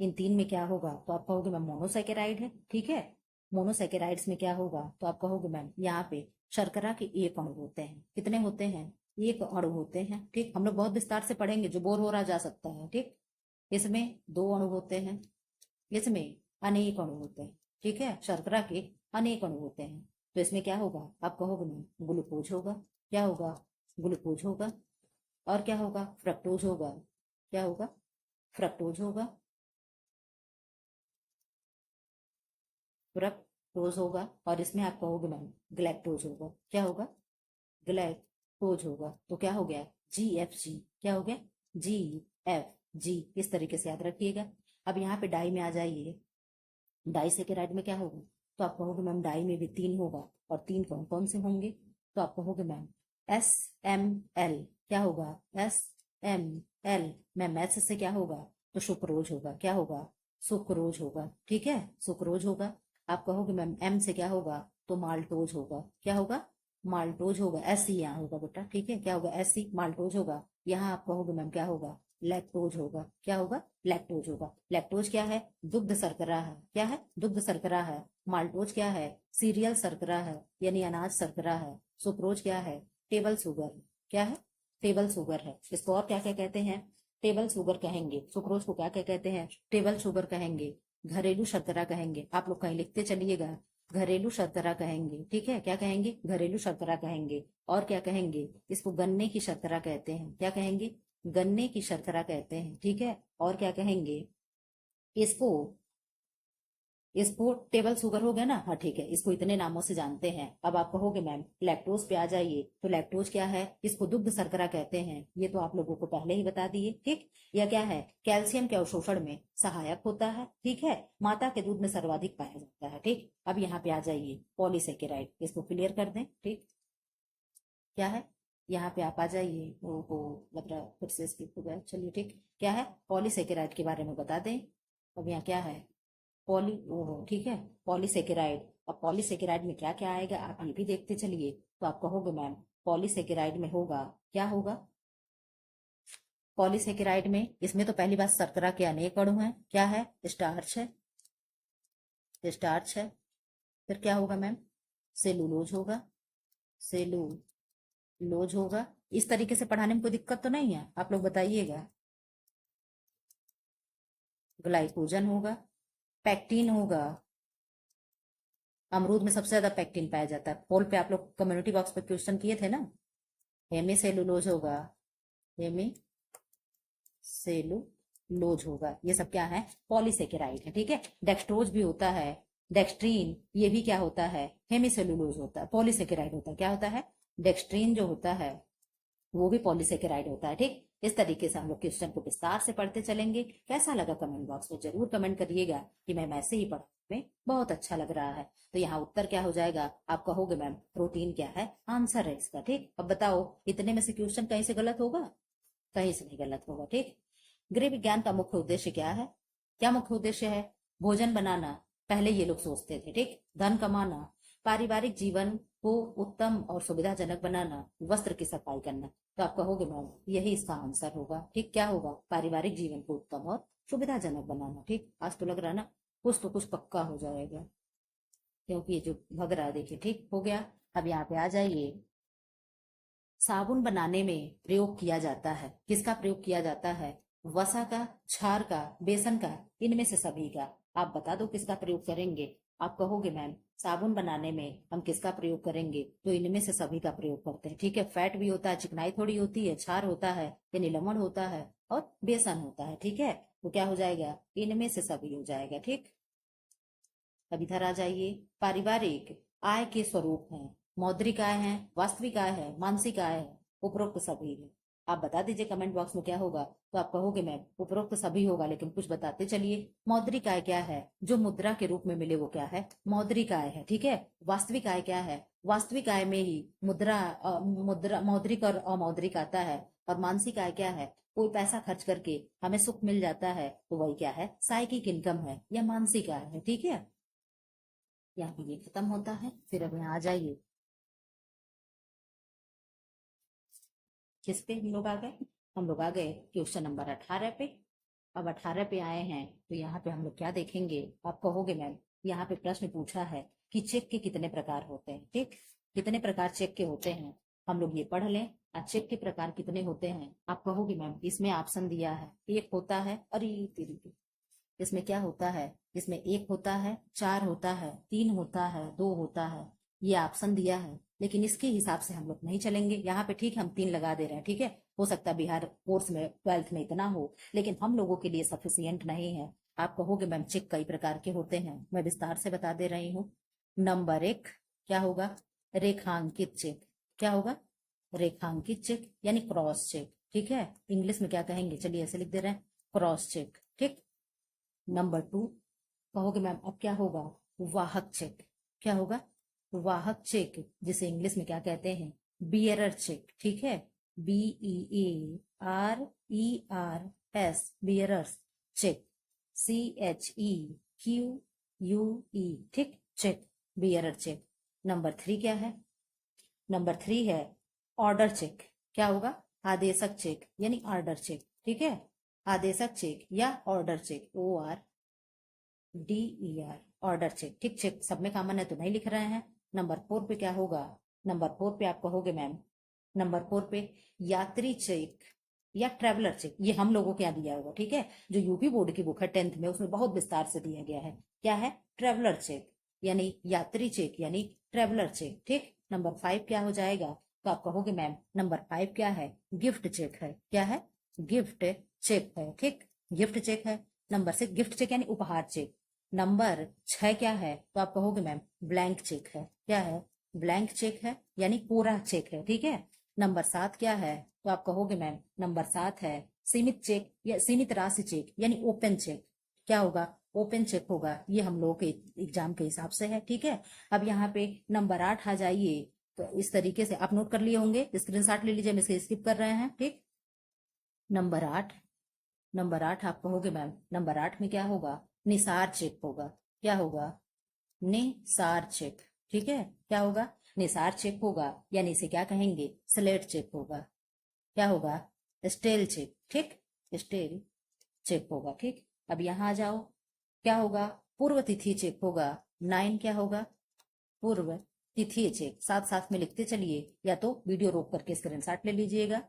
इन 3 में क्या होगा, तो आप कहोगे मैम मोनोसेकेराइड है। ठीक है, मोनोसेकेराइड्स में क्या होगा, तो आप कहोगे मैम यहाँ पे शर्करा के 1 अणु होते हैं, कितने होते हैं, 1 अणु होते हैं। ठीक, हम लोग बहुत विस्तार से पढ़ेंगे, जो बोर हो रहा जा सकता है। ठीक, इसमें 2 अणु होते हैं, इसमें अनेक अणु होते हैं। ठीक है, शर्करा के अनेक अणु होते हैं, तो इसमें क्या होगा, आप कहोगे मैम ग्लूकोज होगा, क्या होगा ग्लूकोज होगा, और क्या होगा फ्रक्टोज होगा, क्या होगा फ्रक्टोज होगा, फ्रक्टोज होगा, और इसमें आप कहोगे मैम ग्लैक्टोज होगा, क्या होगा ग्लैक्टोज होगा। तो क्या हो गया GFG, क्या हो गया GFG, इस तरीके से याद रखिएगा। अब यहाँ पे डाई में आ जाइए, डाइसेकेराइड में क्या होगा, तो आप कहोगे मैम डाई में भी 3 होगा, और 3 कौन कौन से होंगे, तो आप कहोगे मैम SML, क्या होगा SML, मैम एस से क्या होगा, तो सुक्रोज होगा, क्या होगा सुक्रोज होगा। ठीक है, सुक्रोज होगा। आप कहोगे मैम M से क्या होगा, तो माल्टोज होगा, क्या होगा माल्टोज होगा, SC यहाँ होगा बेटा। ठीक है, क्या होगा SC माल्टोज होगा। यहाँ आप कहोगे मैम क्या होगा लैक्टोज होगा, क्या होगा लैक्टोज होगा। लैक्टोज क्या है, दुग्ध शर्करा है, क्या है दुग्ध शर्करा है। माल्टोज क्या है, सीरियल शर्करा है, यानी अनाज शर्करा है। सुक्रोज क्या है, टेबल शुगर, क्या है टेबल शुगर है। इसको और क्या क्या कहते हैं, टेबल शुगर कहेंगे। सुक्रोज को क्या क्या कहते हैं, टेबल शुगर कहेंगे, घरेलू शर्करा कहेंगे। आप लोग कहीं लिखते चलिएगा, घरेलू शर्करा कहेंगे। ठीक है, क्या कहेंगे घरेलू शर्करा कहेंगे, और क्या कहेंगे, इसको गन्ने की शर्करा कहते हैं, क्या कहेंगे गन्ने की शर्करा कहते हैं। ठीक है, और क्या कहेंगे, इसको इसको टेबल शुगर हो गया ना, हाँ ठीक है, इसको इतने नामों से जानते हैं। अब आप कहोगे मैम लैक्टोज पे आ जाइए, तो लैक्टोज क्या है, इसको दुग्ध शर्करा कहते हैं, ये तो आप लोगों को पहले ही बता दिए। ठीक, यह क्या है, कैल्शियम के अवशोषण में सहायक होता है। ठीक है, माता के दूध में सर्वाधिक पाया जाता है। ठीक, अब यहाँ पे आ जाइए पॉलीसेकेराइड, इसको क्लियर कर दें। ठीक, क्या है, यहाँ पे आप आ जाइए, ओहो लग रहा है फिर से स्किप हो गया, चलिए ठीक, क्या है पॉलीसेकेराइड के बारे में बता दें। अब यहाँ क्या है पॉली, ओहो ठीक है पॉलीसेकेराइड। अब पॉलीसेकेराइड में क्या क्या आएगा, आप ये भी देखते चलिए। तो आप कहोगे मैम पॉलीसेकेराइड में होगा, क्या होगा पॉलीसेकेराइड में, इसमें तो पहली बात शर्करा के अनेक अणु हैं, क्या है स्टार्च है, स्टार्च है। फिर क्या होगा मैम सेलुलोज होगा, सेलुलोज होगा। इस तरीके से पढ़ाने में कोई दिक्कत तो नहीं है, आप लोग बताइएगा। ग्लाइकोजन होगा, पैक्टीन होगा, अमरूद में सबसे ज्यादा पैक्टीन पाया जाता है। पोल पे आप लोग कम्युनिटी बॉक्स पे क्वेश्चन किए थे ना। हेमी सेलुलोज होगा, हेमी सेलुलोज होगा, ये सब क्या है पॉलीसेकेराइड है। ठीक है, डेक्सट्रोज भी होता है, डेक्सट्रीन, ये भी क्या होता है हेमी सेलुलोज होता है, पॉलीसेकेराइड होता है। क्या होता है डेक्सट्रीन जो होता है वो भी पॉलीसेकेराइड होता है। ठीक, इस तरीके से हम लोग क्वेश्चन को विस्तार से पढ़ते चलेंगे। कैसा लगा कमेंट बॉक्स में जरूर कमेंट करिएगा कि मैम ऐसे ही पढ़ में बहुत अच्छा लग रहा है। तो यहाँ उत्तर क्या हो जाएगा, आप कहोगे मैम प्रोटीन क्या है, आंसर है इसका। ठीक, अब बताओ इतने में से क्वेश्चन कहीं से गलत होगा, कहीं से नहीं गलत होगा। ठीक, गृह विज्ञान का मुख्य उद्देश्य क्या है, क्या मुख्य उद्देश्य है, भोजन बनाना, पहले ये लोग सोचते थे। ठीक, धन कमाना, पारिवारिक जीवन को उत्तम और सुविधाजनक बनाना, वस्त्र की सफाई करना। तो आप कहोगे मैम यही इसका आंसर होगा। ठीक, क्या होगा पारिवारिक जीवन को उत्तम और सुविधाजनक बनाना। ठीक, आज तो लग रहा है ना कुछ तो कुछ पक्का हो जाएगा, क्योंकि ये जो भग रहा है देखिए। ठीक हो गया, अब यहाँ पे आ जाइए। साबुन बनाने में प्रयोग किया जाता है, किसका प्रयोग किया जाता है, वसा का, क्षार का, बेसन का, इनमें से सभी का। आप बता दो किसका प्रयोग करेंगे, आप कहोगे मैम साबुन बनाने में हम किसका प्रयोग करेंगे, तो इनमें से सभी का प्रयोग करते हैं। ठीक है, फैट भी होता है, चिकनाई थोड़ी होती है, क्षार होता है, यानी लवण होता है, और बेसन होता है। ठीक है, तो क्या हो जाएगा, इनमें से सभी हो जाएगा। ठीक, अब इधर आ जाइए। पारिवारिक आय के स्वरूप हैं, मौद्रिक आय है, वास्तविक आय है, मानसिक आय है, उपरोक्त सभी है। आप बता दीजिए कमेंट बॉक्स में क्या होगा, तो आप कहोगे मैम उपरोक्त सभी होगा, लेकिन कुछ बताते चलिए। मौद्रिक आय क्या है, जो मुद्रा के रूप में मिले वो क्या है, मौद्रिक आय है। ठीक है, वास्तविक आय क्या है, वास्तविक आय में ही मुद्रा मौद्रिक और अमौद्रिक आता है। और मानसिक आय क्या है, कोई पैसा खर्च करके हमें सुख मिल जाता है, तो वही क्या है, साइकिक इनकम है या मानसिक आय है। ठीक है, यहाँ पे ये खत्म होता है। फिर अब यहाँ आ जाइए, किस पे हम लोग आ गए, हम लोग आ गए क्वेश्चन नंबर 18 पे। अब 18 पे आए हैं, तो यहाँ पे हम लोग क्या देखेंगे, आप कहोगे मैम यहाँ पे प्रश्न पूछा है कि चेक के कितने प्रकार होते हैं। ठीक, कितने प्रकार चेक के होते हैं, हम लोग ये पढ़ लें। चेक के प्रकार कितने होते हैं, आप कहोगे मैम इसमें ऑप्शन दिया है, एक होता है, अरे तेरी की, इसमें क्या होता है, इसमें एक होता है, चार होता है, तीन होता है, दो होता है, ये ऑप्शन दिया है। लेकिन इसके हिसाब से हम लोग नहीं चलेंगे यहाँ पे। ठीक है, हम 3 लगा दे रहे हैं। ठीक है, हो सकता है बिहार कोर्स में 12th में इतना हो, लेकिन हम लोगों के लिए सफिशियंट नहीं है। आप कहोगे मैम चेक कई प्रकार के होते हैं, मैं विस्तार से बता दे रही हूँ। नंबर 1 क्या होगा, रेखांकित चेक। क्या होगा, रेखांकित चेक यानी क्रॉस चेक। ठीक है, इंग्लिश में क्या कहेंगे, चलिए ऐसे लिख दे रहे हैं, क्रॉस चेक। ठीक, नंबर 2 कहोगे मैम अब क्या होगा, वाहक चेक। क्या होगा, वाहक चेक, जिसे इंग्लिश में क्या कहते हैं, बियरर चेक। ठीक है, BEARERS, बियरर्स चेक, CHEQUE। ठीक, चेक, बियरर चेक। नंबर 3 क्या है, नंबर 3 है ऑर्डर चेक। क्या होगा, आदेशक चेक यानी ऑर्डर चेक। ठीक है, आदेशक चेक या order cheque, ORDER, order cheque. ठीक, चेक सब में कॉमन है तो नहीं लिख रहे हैं। नंबर 4 पे क्या होगा, नंबर 4 पे आप कहोगे मैम, नंबर 4 पे यात्री चेक या ट्रेवलर चेक, ये हम लोगों के यहाँ दिया होगा। ठीक है, जो यूपी बोर्ड की बुक है 10th में, उसमें बहुत विस्तार से दिया गया है। क्या है, ट्रेवलर चेक यानी यात्री चेक यानी ट्रेवलर चेक। ठीक, नंबर 5 क्या हो जाएगा, तो आप कहोगे मैम नंबर 5 क्या है, गिफ्ट चेक है। क्या है, गिफ्ट चेक है। ठीक, गिफ्ट चेक है। नंबर 6 गिफ्ट चेक यानी उपहार चेक। नंबर 6 क्या है, तो आप कहोगे मैम ब्लैंक चेक है। क्या है, ब्लैंक चेक है यानी कोरा चेक है। ठीक है, नंबर 7 क्या है, तो आप कहोगे मैम नंबर 7 है सीमित चेक या सीमित राशि चेक यानी ओपन चेक। क्या होगा, ओपन चेक होगा, ये हम लोग के एग्जाम के हिसाब से है। ठीक है, अब यहाँ पे नंबर 8 आ जाइए, तो इस तरीके से आप नोट कर लिए होंगे, स्क्रीनशॉट ले लीजिए, हम इसे स्किप कर रहे हैं। ठीक, नंबर 8, नंबर 8 आप कहोगे मैम नंबर 8 में क्या होगा, निसार चेक होगा। क्या होगा, निसार चेक। ठीक है, क्या होगा, निसार चेक होगा, यानी इसे क्या कहेंगे, स्लेट चेक होगा। क्या होगा, स्टेल चेक। ठीक, स्टेल चेक होगा। ठीक, अब यहां आ जाओ, क्या होगा, पूर्व तिथि चेक होगा। 9 क्या होगा, पूर्व तिथि चेक, साथ साथ में लिखते चलिए, या तो वीडियो रोक करके स्क्रीनशॉट ले लीजिएगा।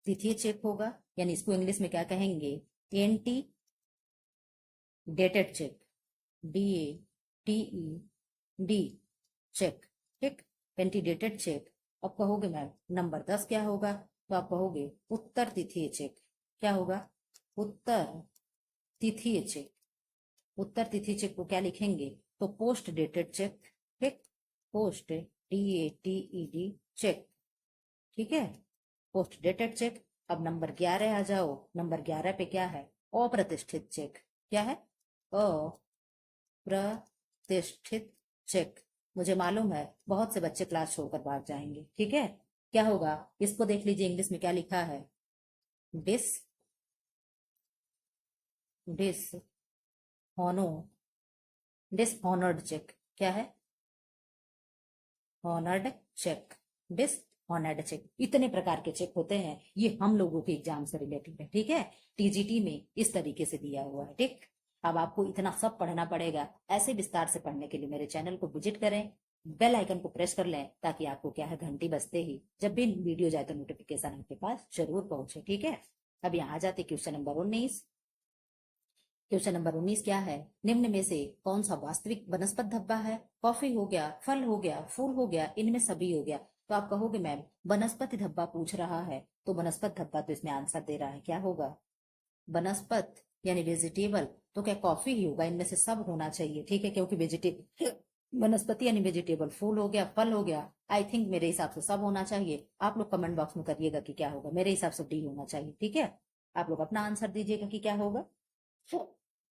तिथि चेक होगा, यानी इसको इंग्लिश में क्या कहेंगे, ante dated cheque, DATED cheque. ठीक, एंटी डेटेड चेक। अब कहोगे मैम नंबर 10 क्या होगा, तो आप कहोगे उत्तर तिथि चेक। क्या होगा, उत्तर तिथि चेक। उत्तर तिथि चेक को क्या लिखेंगे, तो पोस्ट डेटेड चेक। ठीक, पोस्ट DATED चेक। ठीक है, पोस्ट डेटेड चेक। अब नंबर 11 आ जाओ, नंबर 11 पे क्या है, अप्रतिष्ठित चेक। क्या है, अप्रतिष्ठित चेक। मुझे मालूम है बहुत से बच्चे क्लास छोड़कर भाग जाएंगे। ठीक है, क्या होगा, इसको देख लीजिए इंग्लिश में क्या लिखा है, डिस डिस होनो डिसऑनर्ड चेक। क्या है, honoured cheque, dishonoured cheque. इतने प्रकार के चेक होते हैं, ये हम लोगों के एग्जाम से रिलेटेड है। ठीक है, TGT में इस तरीके से दिया हुआ है। ठीक, अब आपको इतना सब पढ़ना पड़ेगा, ऐसे विस्तार से पढ़ने के लिए मेरे चैनल को विजिट करें, बेल आइकन को प्रेस कर लें, ताकि आपको क्या है, घंटी बजते ही जब भी वीडियो जाए तो नोटिफिकेशन आपके पास जरूर पहुंचे। ठीक है, अब यहाँ आ जाते क्वेश्चन नंबर 19। क्वेश्चन नंबर 19 क्या है? निम्न में से कौन सा वास्तविक वनस्पत धब्बा है? कॉफी हो गया, फल हो गया, फूल हो गया, इनमें सभी हो गया। तो आप कहोगे मैम वनस्पति धब्बा पूछ रहा है, तो वनस्पत धब्बा तो इसमें आंसर दे रहा है, क्या होगा? वनस्पत यानी वेजिटेबल, तो क्या कॉफी ही होगा? इनमें से सब होना चाहिए, ठीक है, क्योंकि वेजिटेबल वनस्पति यानी वेजिटेबल, फूल हो गया, फल हो गया। आई थिंक मेरे हिसाब से सब होना चाहिए। आप लोग कमेंट बॉक्स में करिएगा कि क्या होगा। मेरे हिसाब से डी होना चाहिए, ठीक है। आप लोग अपना आंसर दीजिएगा कि क्या होगा,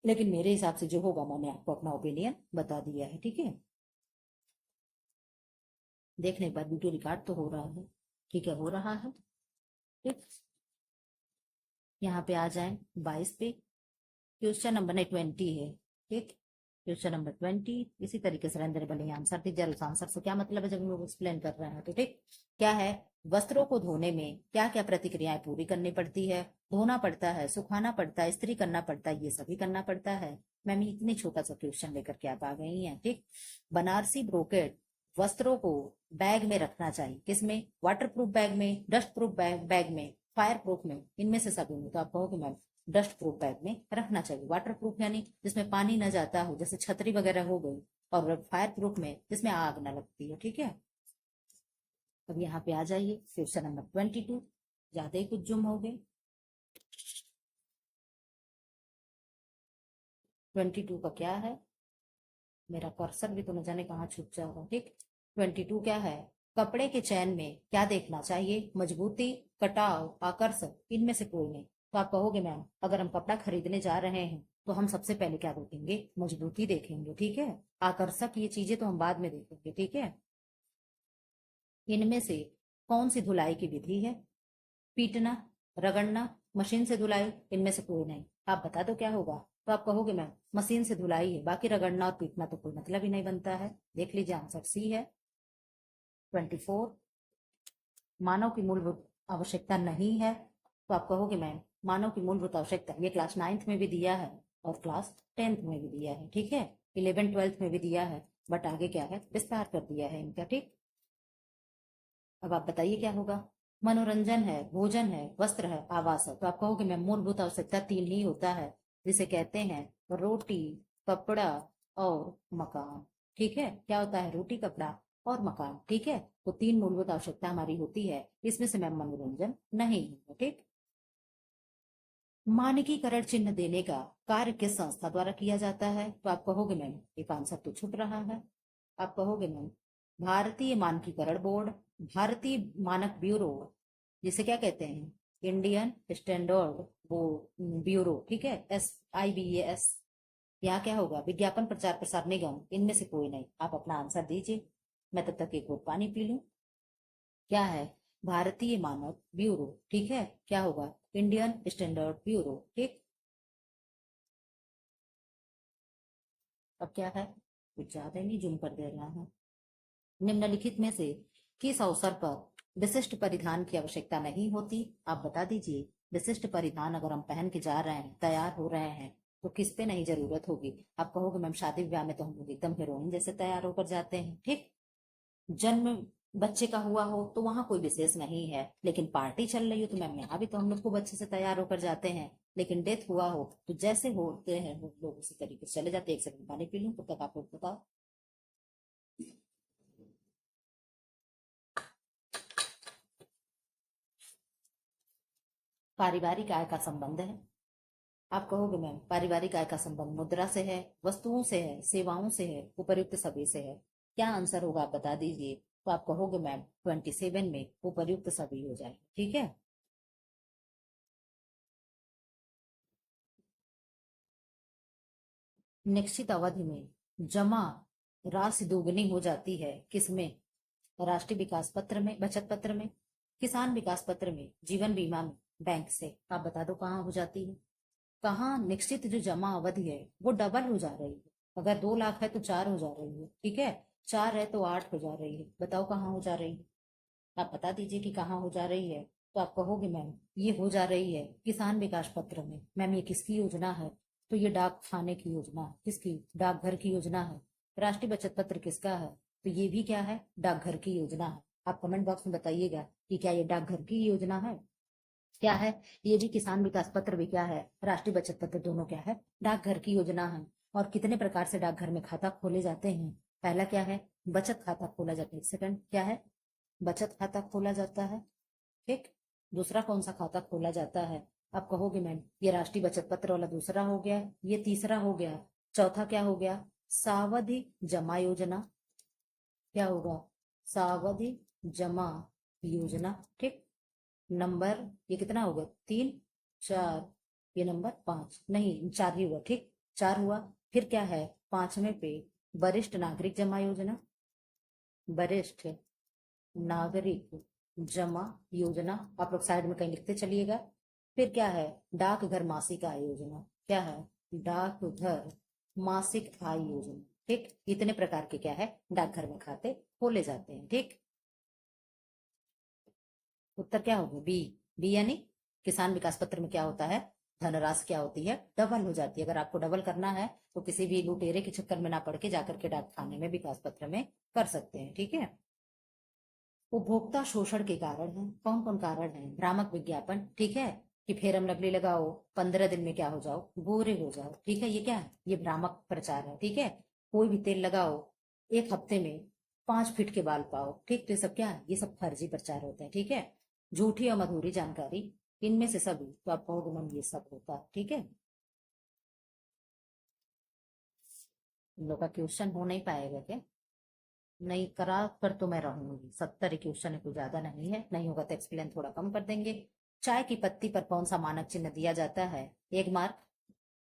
लेकिन मेरे हिसाब से जो होगा मैंने आपको अपना ओपिनियन बता दिया है, ठीक है। देखने के बाद वीडियो रिकॉर्ड तो हो रहा है, ठीक है, हो रहा है, ठीक। यहाँ पे आ जाए 22 पे, क्वेश्चन नंबर 20 है, ठीक। क्वेश्चन नंबर 20 इसी तरीके से रहने भले आंसर दीजिए। उस आंसर से क्या मतलब है जब हम लोग एक्सप्लेन कर रहे हैं, तो ठीक क्या है? वस्त्रों को धोने में क्या क्या प्रतिक्रियाएं पूरी करनी पड़ती है? धोना पड़ता है, सुखाना पड़ता है, इस्त्री करना पड़ता है, ये सभी करना पड़ता है। मैम इतनी छोटा सा क्वेश्चन लेकर के आप आ गई हैं, ठीक। बनारसी ब्रोकेड वस्त्रों को बैग में रखना चाहिए, किसमें? वाटर प्रूफ बैग में, डस्ट प्रूफ बैग में, फायर प्रूफ में, इनमें से सभी में। तो आप कहोगे मैम डस्ट प्रूफ बैग में रखना चाहिए। वाटर प्रूफ यानी जिसमें पानी न जाता हो, जैसे छतरी वगैरह हो गई। और फायर प्रूफ में जिसमें आग न लगती हो, ठीक है। अब यहाँ पे आ जाइए क्वेश्चन नंबर 22, ज्यादा ही कुछ जुम हो गए। 22 का क्या है? मेरा कर्सर भी तो न जाने कहाँ छुप जाएगा, ठीक। 22 क्या है? कपड़े के चैन में क्या देखना चाहिए? मजबूती, कटाव, आकर्षक, इनमें से कोई नहीं। तो आप कहोगे मैम अगर हम कपड़ा खरीदने जा रहे हैं तो हम सबसे पहले क्या देखेंगे? मजबूती देखेंगे, ठीक है। आकर्षक ये चीजें तो हम बाद में देखेंगे, ठीक है। इनमें से कौन सी धुलाई की विधि है? पीटना, रगड़ना, मशीन से धुलाई, इनमें से कोई नहीं। आप बता दो क्या होगा। तो आप कहोगे मैम मशीन से धुलाई है, बाकी रगड़ना और पीटना तो कोई मतलब ही नहीं बनता है। देख लीजिए आंसर सी है 24। मानव की मूलभूत आवश्यकता नहीं है, तो आप कहोगे मैम मानव की मूलभूत आवश्यकता ये क्लास 9th में भी दिया है और क्लास 10th में भी दिया है, ठीक है। 11 12th में भी दिया है, बट आगे क्या है विस्तार कर दिया है इनका, ठीक। अब आप बताइए क्या होगा। मनोरंजन है, भोजन है, वस्त्र है, आवास है। तो आप कहोगे मैम मूलभूत आवश्यकता 3 ही होता है, जिसे कहते हैं रोटी, कपड़ा और मकान, ठीक है। क्या होता है? रोटी, कपड़ा और मकान, ठीक है। तो 3 मूलभूत आवश्यकता हमारी होती है, इसमें से मैम मनोरंजन नहीं है, ठीक। मानकीकरण चिन्ह देने का कार्य किस संस्था द्वारा किया जाता है? तो आप कहोगे मैम एक आंसर तो छुप रहा है। आप कहोगे मैम भारतीय मानकीकरण बोर्ड, भारतीय मानक ब्यूरो, जिसे क्या कहते हैं? इंडियन स्टैंडर्ड ब्यूरो, ठीक है, SIBAS। यहाँ क्या होगा? विज्ञापन प्रचार प्रसार निगम, इनमें से कोई नहीं। आप अपना आंसर दीजिए, मैं तब तक एक और पानी पी लूं। क्या है? भारतीय मानक ब्यूरो, ठीक है। क्या होगा? इंडियन स्टैंडर्ड ब्यूरो, ठीक। अब क्या है? कुछ ज्यादा नहीं जुम कर दे रहा है। निम्नलिखित में से किस अवसर पर विशिष्ट परिधान की आवश्यकता नहीं होती? आप बता दीजिए। विशिष्ट परिधान अगर हम पहन के जा रहे हैं, तैयार हो रहे हैं, तो किस पे नहीं जरूरत होगी? आप कहोगे मैम शादी ब्याह में तो हम लोग एकदम हीरोइन जैसे तैयार होकर जाते हैं, ठीक। जन्म बच्चे का हुआ हो तो वहां कोई विशेष नहीं है, लेकिन पार्टी चल रही हो तो मैम यहाँ भी तो हम लोग को बच्चे से तैयार होकर जाते हैं। लेकिन डेथ हुआ हो तो जैसे होते हैं वो लोग उसी तरीके से चले जाते हैं। एक सेकंड पानी पी लूं, तब तक आप लोग बताओ। पारिवारिक आय का संबंध है। आप कहोगे मैम पारिवारिक आय का संबंध मुद्रा से है, वस्तुओं से है, सेवाओं से है, उपर्युक्त सभी से है। क्या आंसर होगा आप बता दीजिए। तो आप कहोगे मैम 27 में उपर्युक्त सभी हो जाए, ठीक है। निश्चित अवधि में जमा राशि दोगुनी हो जाती है, किसमें? राष्ट्रीय विकास पत्र में, बचत पत्र में, किसान विकास पत्र में, जीवन बीमा में, बैंक से। आप बता दो कहाँ हो जाती है। कहाँ निश्चित जो जमा अवधि है वो डबल हो जा रही है। अगर 2 लाख है तो 4 हो जा रही है, ठीक है। 4 है तो 8 हो जा रही है। बताओ कहाँ हो जा रही है। आप बता दीजिए कि कहाँ हो जा रही है। तो आप कहोगे मैम ये हो जा रही है किसान विकास पत्र में। मैम ये किसकी योजना है? तो ये डाक खाने की योजना है। किसकी? डाकघर की योजना है। राष्ट्रीय बचत पत्र किसका है? तो ये भी क्या है? डाकघर की योजना है। आप कमेंट बॉक्स में बताइएगा कि क्या ये डाकघर की योजना है। क्या है, ये भी किसान विकास पत्र भी क्या है, राष्ट्रीय बचत पत्र, दोनों क्या है, डाकघर की योजना है। और कितने प्रकार से डाकघर में खाता खोले जाते हैं? पहला क्या है, बचत खाता खोला जाता है। सेकंड क्या है, बचत खाता खोला जाता है। ठीक, दूसरा कौन सा खाता खोला जाता है? आप कहोगे मैम ये राष्ट्रीय बचत पत्र वाला दूसरा हो गया, ये तीसरा हो गया। चौथा क्या हो गया, सावधि जमा योजना। क्या होगा, सावधि जमा योजना। ठीक, नंबर ये कितना होगा, 3, 4, ये नंबर 5, नहीं 4 ही हुआ। ठीक, 4 हुआ। फिर क्या है, पांचवें पे वरिष्ठ नागरिक जमा योजना, वरिष्ठ नागरिक जमा योजना, आप लोग साइड में कहीं लिखते चलिएगा। फिर क्या है, डाकघर मासिक आय योजना। क्या है, डाकघर मासिक आय योजना। ठीक, इतने प्रकार के क्या है, डाकघर में खाते खोले जाते हैं। ठीक, उत्तर क्या होगा, बी। बी यानी किसान विकास पत्र में क्या होता है, धनराशि क्या होती है, डबल हो जाती है। अगर आपको डबल करना है तो किसी भी लुटेरे के चक्कर में ना पड़ के जाकर के डाक खाने में विकास पत्र में कर सकते हैं। ठीक है, उपभोक्ता शोषण के कारण है, कौन कौन कारण है, भ्रामक विज्ञापन। ठीक है, कि फेरम लवली लगाओ 15 दिन में क्या हो जाओ, गोरे हो जाओ। ठीक है, ये क्या है, ये भ्रामक प्रचार है। ठीक है, कोई भी तेल लगाओ 1 हफ्ते में 5 फीट के बाल पाओ। ठीक, तो ये सब क्या है, ये सब फर्जी प्रचार होते हैं। ठीक है, झूठी और मधुरी जानकारी, इनमें से सभी तो आप कहोगे मैम ये सब होता है। ठीक है, इन लोग का क्वेश्चन हो नहीं पाएगा क्या, नहीं करा कर तो मैं रहूंगी। 70 क्वेश्चन है, कोई ज्यादा नहीं है, नहीं होगा तो एक्सप्लेन थोड़ा कम कर देंगे। चाय की पत्ती पर कौन सा मानक चिन्ह दिया जाता है, 1 मार्क।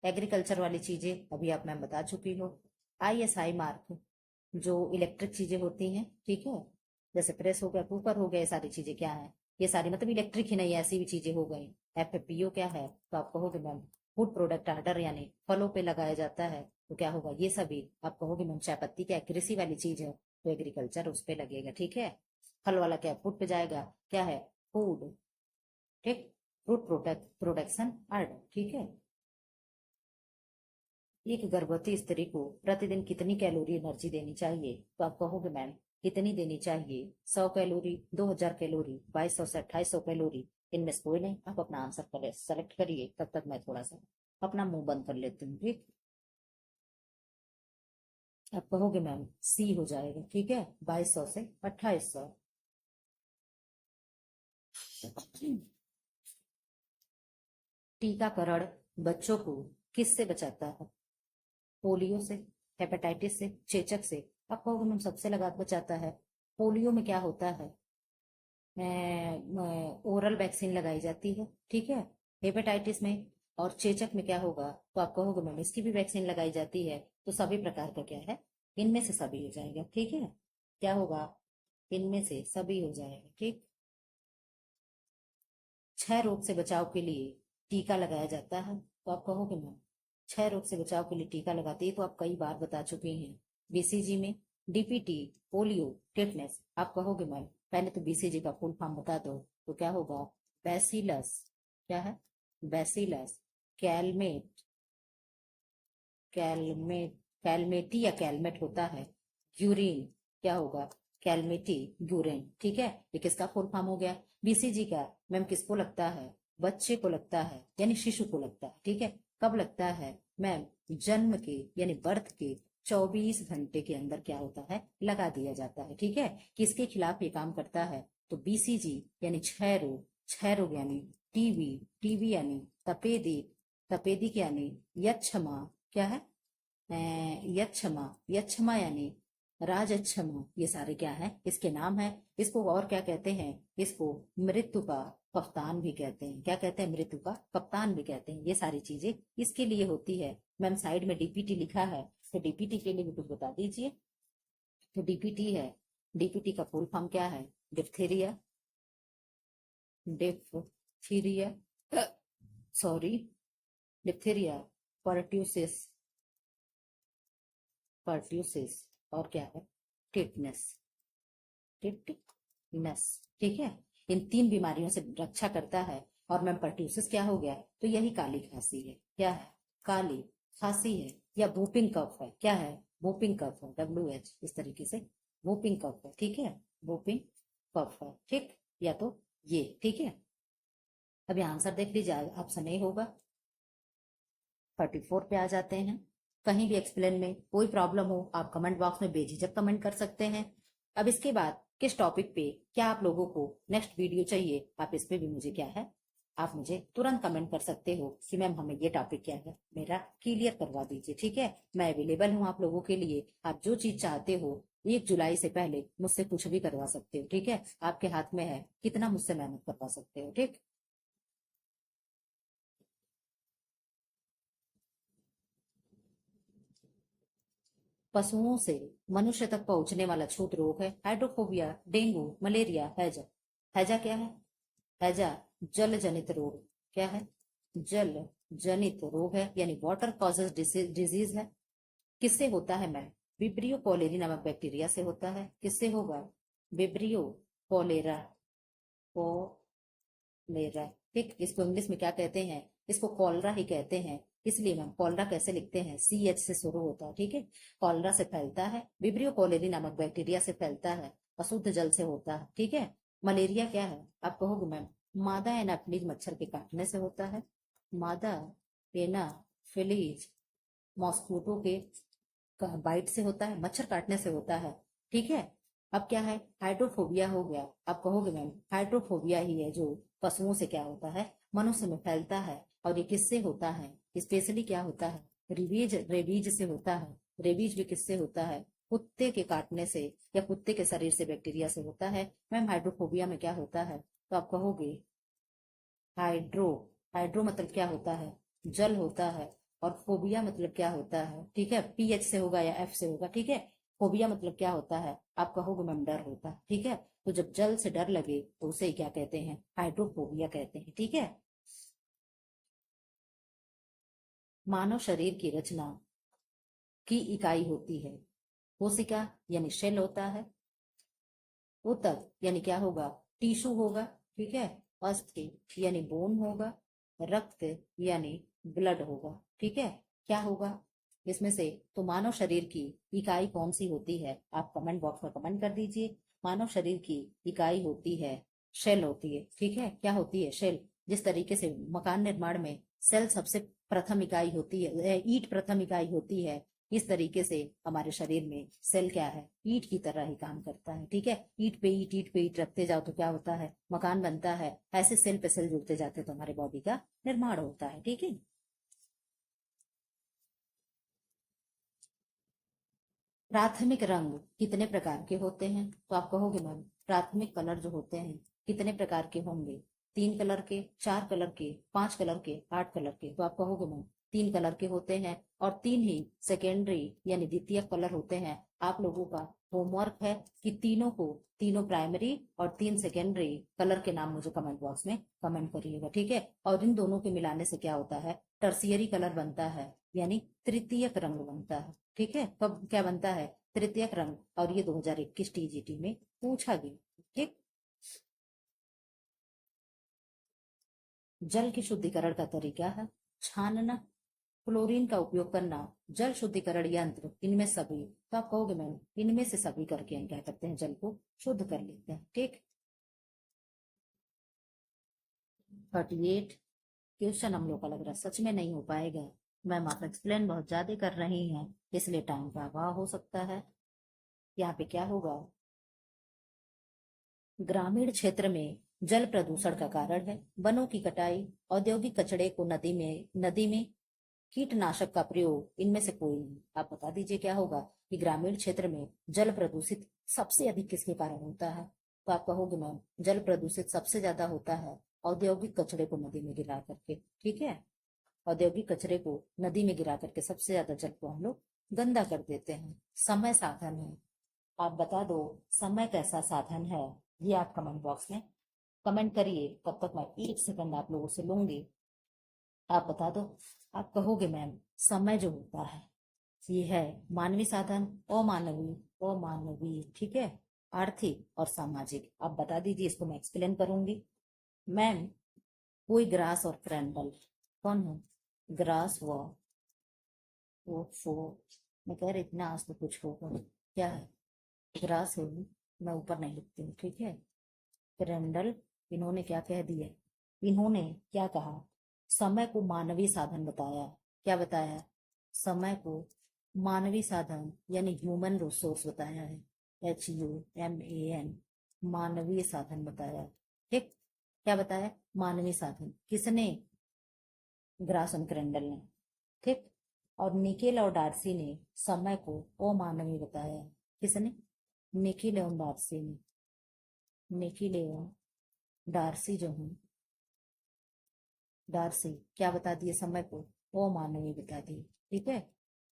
एग्रीकल्चर वाली चीजें अभी आप मैम बता चुकी हो। ISI मार्क, जो इलेक्ट्रिक चीजें होती हैं। ठीक है, जैसे प्रेस हो गया, कुकर हो गया, ये सारी चीजें क्या है, ये सारी मतलब इलेक्ट्रिक ही नहीं, ऐसी भी चीजें हो गई। FFPO क्या है, तो आप कहोगे मैम फूड प्रोडक्ट ऑर्डर, यानी फलों पे लगाया जाता है। तो क्या होगा, ये सभी आप कहोगे मैम चाय पत्ती क्या कृषि वाली चीज है, तो एग्रीकल्चर उस पे लगेगा। ठीक है, फल वाला क्या फूड पे जाएगा, क्या है, फूड। ठीक, फ्रूट प्रोडक्ट प्रोडक्शन ऑर्डर। ठीक है, एक गर्भवती स्त्री को प्रतिदिन कितनी कैलोरी एनर्जी देनी चाहिए, तो आप कहोगे मैम कितनी देनी चाहिए, 100 कैलोरी, 2000 कैलोरी, 2200 से 2800 कैलोरी। इनमें से कोई नहीं, आप अपना आंसर सेलेक्ट करिए, तब तक मैं थोड़ा सा अपना मुंह बंद कर लेती हूँ। ठीक, आप कहोगे मैम सी हो जाएगा। ठीक है, 2200 से 2800। टीकाकरण बच्चों को किससे बचाता है, पोलियो से, हेपेटाइटिस से, चेचक से। आप कहोगे मैम सबसे लगा बचाता है। पोलियो में क्या होता है, ओरल वैक्सीन लगाई जाती है। ठीक है, हेपेटाइटिस में और चेचक में क्या होगा, तो आप कहोगे मैम इसकी भी वैक्सीन लगाई जाती है। तो सभी प्रकार का क्या है, इनमें से सभी हो जाएगा। ठीक है, क्या होगा, इनमें से सभी हो जाएगा। ठीक, 6 रोग से बचाव के लिए टीका लगाया जाता है, तो आप कहोगे मैम 6 रोग से बचाव के लिए टीका लगाते हैं, तो आप कई बार बता चुके हैं। BCG में DPT, पोलियो, टेटनेस। आप कहोगे मैम पहले तो BCG का फुल फॉर्म बता दो, तो क्या होगा, बैसिलस, क्या है, बैसिलस कैलमेट, कैलमेट, कैलमेटी या कैलमेट होता है, यूरिन। क्या होगा, कैलमेटी यूरिन। ठीक है, ये किसका फुल फॉर्म हो गया, BCG का। मैम किसको लगता है, बच्चे को लगता है, यानी शिशु को लगता है। ठीक है, कब लगता है मैम, जन्म के यानी बर्थ के 24 घंटे के अंदर क्या होता है, लगा दिया जाता है। ठीक है, किसके खिलाफ ये काम करता है, तो BCG यानी 6 रोग, 6 रोग यानी टीबी, टीबी यानी तपेदिक, तपेदिक यानी यक्षमा। क्या है, यक्षमा, यक्षमा यानी राजक्षमा। ये सारे क्या है, इसके नाम है। इसको और क्या कहते हैं, इसको मृत्यु का कप्तान भी कहते हैं। क्या कहते हैं, मृत्यु का कप्तान भी कहते हैं। ये सारी चीजें इसके लिए होती है। मैम साइड में DPT लिखा है, तो DPT के लिए भी कुछ बता दीजिए। तो DPT है, DPT का फुल फॉर्म क्या है, diphtheria, diphtheria, sorry, diphtheria, pertussis, pertussis, और क्या है, टिटनेस, टिटनेस। ठीक है, इन 3 बीमारियों से रक्षा करता है। और मैम पर्ट्यूसिस क्या हो गया, तो यही काली खांसी है। क्या है, काली खांसी है, या वूपिंग कफ है। क्या है, वूपिंग कफ है, WH, इस तरीके से वूपिंग कफ है। ठीक है, वूपिंग कफ है। ठीक, या तो ये। ठीक है, अभी आंसर देख लीजिए, ऑप्शन ए होगा। 34 पे आ जाते हैं। कहीं भी एक्सप्लेन में कोई प्रॉब्लम हो आप कमेंट बॉक्स में बेझिझक कमेंट कर सकते हैं। अब इसके बाद किस टॉपिक पे क्या आप लोगों को नेक्स्ट वीडियो चाहिए, आप इस पे भी मुझे क्या है, आप मुझे तुरंत कमेंट कर सकते हो कि मैम हमें ये टॉपिक क्या है, मेरा क्लियर करवा दीजिए। ठीक है, मैं अवेलेबल हूँ आप लोगों के लिए। आप जो चीज चाहते हो 1 जुलाई से पहले मुझसे कुछ भी करवा सकते हो। ठीक है, आपके हाथ में है कितना मुझसे मेहनत करवा सकते हो। ठीक, पशुओं से मनुष्य तक पहुंचने वाला छूत रोग है हाइड्रोफोबिया, डेंगू, मलेरिया, हैजा। हैजा क्या है? हैजा जल जनित रोग। क्या है? जल जनित रोग है, यानी वाटर कॉजेज डिजीज है। किससे होता है मैम? विब्रियो कॉलेरी नामक बैक्टीरिया से होता है। किससे होगा? Vibrio cholera, cholera. ठीक, इसको इंग्लिश में क्या कहते हैं? इसको कॉलरा ही कहते हैं। इसलिए मैम कॉलरा कैसे लिखते हैं? CH से शुरू होता है। ठीक है, कॉलरा से फैलता है, विब्रियो कॉलेरी नामक बैक्टीरिया से फैलता है, अशुद्ध जल से होता है। ठीक है, मलेरिया क्या है? आप कहोगे मैम मादा एनाफिलीज मच्छर के काटने से होता है। मादा एनाफिलीज मॉस्किटो के बाइट से होता है, मच्छर काटने से होता है। ठीक है, अब क्या है? हाइड्रोफोबिया हो गया। आप कहोगे मैम हाइड्रोफोबिया ही है जो पशुओं से क्या होता है, मनुष्य में फैलता है। और ये किससे होता है? स्पेशली क्या होता है? रेबीज, रेबीज से होता है। रेबीज भी किससे होता है? कुत्ते के काटने से या कुत्ते के शरीर से बैक्टीरिया से होता है। मैम हाइड्रोफोबिया में क्या होता है? तो आप कहोगे हाइड्रो, हाइड्रो मतलब क्या होता है? जल होता है। और फोबिया मतलब क्या होता है? ठीक है, PH से होगा या F से होगा। ठीक है, फोबिया मतलब क्या होता है? आप कहोगे मैम डर होता है। ठीक है, तो जब जल से डर लगे तो उसे क्या कहते हैं? हाइड्रोफोबिया कहते हैं। ठीक है, मानव शरीर की रचना की इकाई होती है कोशिका, यानी सेल होता है। ऊतक यानी क्या होगा? टिश्यू होगा। ठीक है, अस्थि यानी बोन होगा। रक्त यानी ब्लड होगा। ठीक है, क्या होगा इसमें से? तो मानव शरीर की इकाई कौन सी होती है? आप कमेंट बॉक्स में कमेंट कर दीजिए। मानव शरीर की इकाई होती है शेल होती है। ठीक है, क्या होती है? शेल। जिस तरीके से मकान निर्माण में सेल सबसे प्रथम इकाई होती है, ईंट प्रथम इकाई होती है, इस तरीके से हमारे शरीर में सेल क्या है? ईंट की तरह ही काम करता है। ठीक है, ईंट पे ईंट, ईंट पे ईंट रखते जाओ तो क्या होता है? मकान बनता है। ऐसे सेल पे सेल जुड़ते जाते तो हमारे बॉडी का निर्माण होता है। ठीक है, प्राथमिक रंग कितने प्रकार के होते हैं? तो आप कहोगे मैम प्राथमिक कलर जो होते हैं कितने प्रकार के होंगे? 3 कलर के, 4 कलर के, 5 कलर के, 8 कलर के। तो आप कहोगे मैम 3 कलर के होते हैं। और 3 ही सेकेंडरी यानी द्वितीय कलर होते हैं। आप लोगों का होमवर्क है कि तीनों को, तीनों प्राइमरी और 3 सेकेंडरी कलर के नाम मुझे कमेंट बॉक्स में कमेंट करिएगा। ठीक है, और इन दोनों के मिलाने से क्या होता है? टर्सियरी कलर बनता है, यानी तृतीयक रंग बनता है। ठीक है, कब क्या बनता है? तृतीयक रंग। और ये 2021 TGT में पूछा गया। ठीक, जल के शुद्धिकरण का तरीका है छानना, क्लोरीन का उपयोग करना, जल शुद्धिकरण यंत्र, इनमें सभी। तो आप कहोगे मैम इनमें से सभी करके हम क्या करते हैं? जल को शुद्ध कर लेते हैं। ठीक, 38 क्वेश्चन हम लोग का लग रहा है सच में नहीं हो पाएगा। मैम आप एक्सप्लेन बहुत ज्यादा कर रही हैं, इसलिए टाइम का अभाव हो सकता है। यहाँ पे क्या होगा? ग्रामीण क्षेत्र में जल प्रदूषण का कारण है वनों की कटाई, औद्योगिक कचड़े को नदी में कीटनाशक का प्रयोग, इनमें से कोई नहीं। आप बता दीजिए क्या होगा कि ग्रामीण क्षेत्र में जल प्रदूषित सबसे अधिक किसके कारण होता है? तो आप कहोगे मैम जल प्रदूषित सबसे ज्यादा होता है औद्योगिक कचड़े को नदी में गिरा करके। ठीक है, औद्योगिक कचरे को नदी में गिरा करके सबसे ज्यादा जल को हम लोग गंदा कर देते हैं। समय साधन है, आप बता दो समय कैसा साधन है? ये आप कमेंट बॉक्स में कमेंट करिए, तब तक मैं 1 सेकंड आप लोगों से लूंगी। आप बता दो। आप कहोगे मैम समय जो होता है ये है मानवीय साधन, अमानवीय, अमानवीय। ठीक है, आर्थिक और सामाजिक। आप बता दीजिए, इसको मैं एक्सप्लेन करूंगी। मैम कोई ग्रास और क्रैंडल कौन है? ग्रास वो मैं कह रही थी ना आज तो कुछ होगा। क्या है? ग्रास होगी, मैं ऊपर नहीं लिखती हूँ। ठीक है, क्रैंडल इन्होंने क्या कह दिया? इन्होंने क्या कहा, समय को मानवीय साधन बताया। क्या बताया, समय को मानवीय साधन यानी ह्यूमन रिसोर्स बताया है, HUMAN, मानवीय साधन बताया। ठीक, क्या बताया, मानवीय साधन। किसने, ग्रासम क्रेंडल ने। ठीक, और निकेल और डार्सी ने समय को अमानवीय बताया। किसने, निकेल एवं डार्सी ने। निकेल एवं डार्सी जो है, डार्सी क्या बता दिए, समय को अमानवीय बता दिए। ठीक है,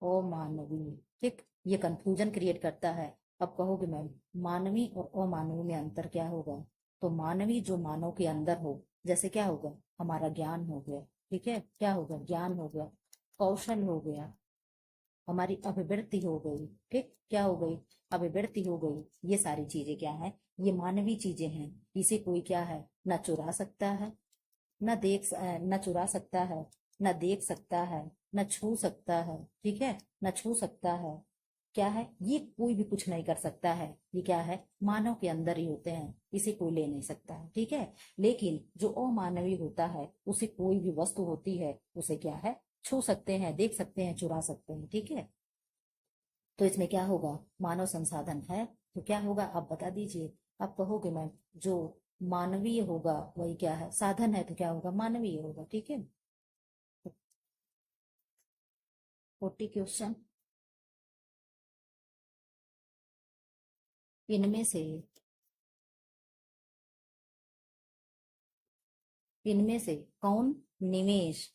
अमानवीय। ठीक, ये कंफ्यूजन क्रिएट करता है। अब कहोगे मैम मानवीय और अमानवीय में अंतर क्या होगा, तो मानवीय जो मानव के अंदर हो, जैसे क्या होगा, हमारा ज्ञान हो गया। ठीक है, क्या होगा, ज्ञान हो गया, कौशल हो गया, हमारी अभिवृत्ति हो गई। ठीक, क्या हो गई, अभिवृत्ति हो गई। ये सारी चीजें क्या है, ये मानवीय चीजें हैं। इसे कोई क्या है, न चुरा सकता है, न चुरा सकता है, न देख सकता है, न छू सकता है। ठीक है, न छू सकता है, क्या है, ये कोई भी कुछ नहीं कर सकता है। ये क्या है, मानव के अंदर ही होते हैं, इसे कोई ले नहीं सकता है। ठीक है, लेकिन जो अमानवीय होता है, उसे कोई भी वस्तु होती है, उसे क्या है, छू सकते हैं, देख सकते हैं, चुरा सकते हैं। ठीक है, तो इसमें क्या होगा, मानव संसाधन है तो क्या होगा, आप बता दीजिए। आप कहोगे मैम जो मानवीय होगा वही क्या है, साधन है, तो क्या होगा, मानवीय होगा। ठीक है, 40 क्वेश्चन। इनमें से इनमें से कौन निवेश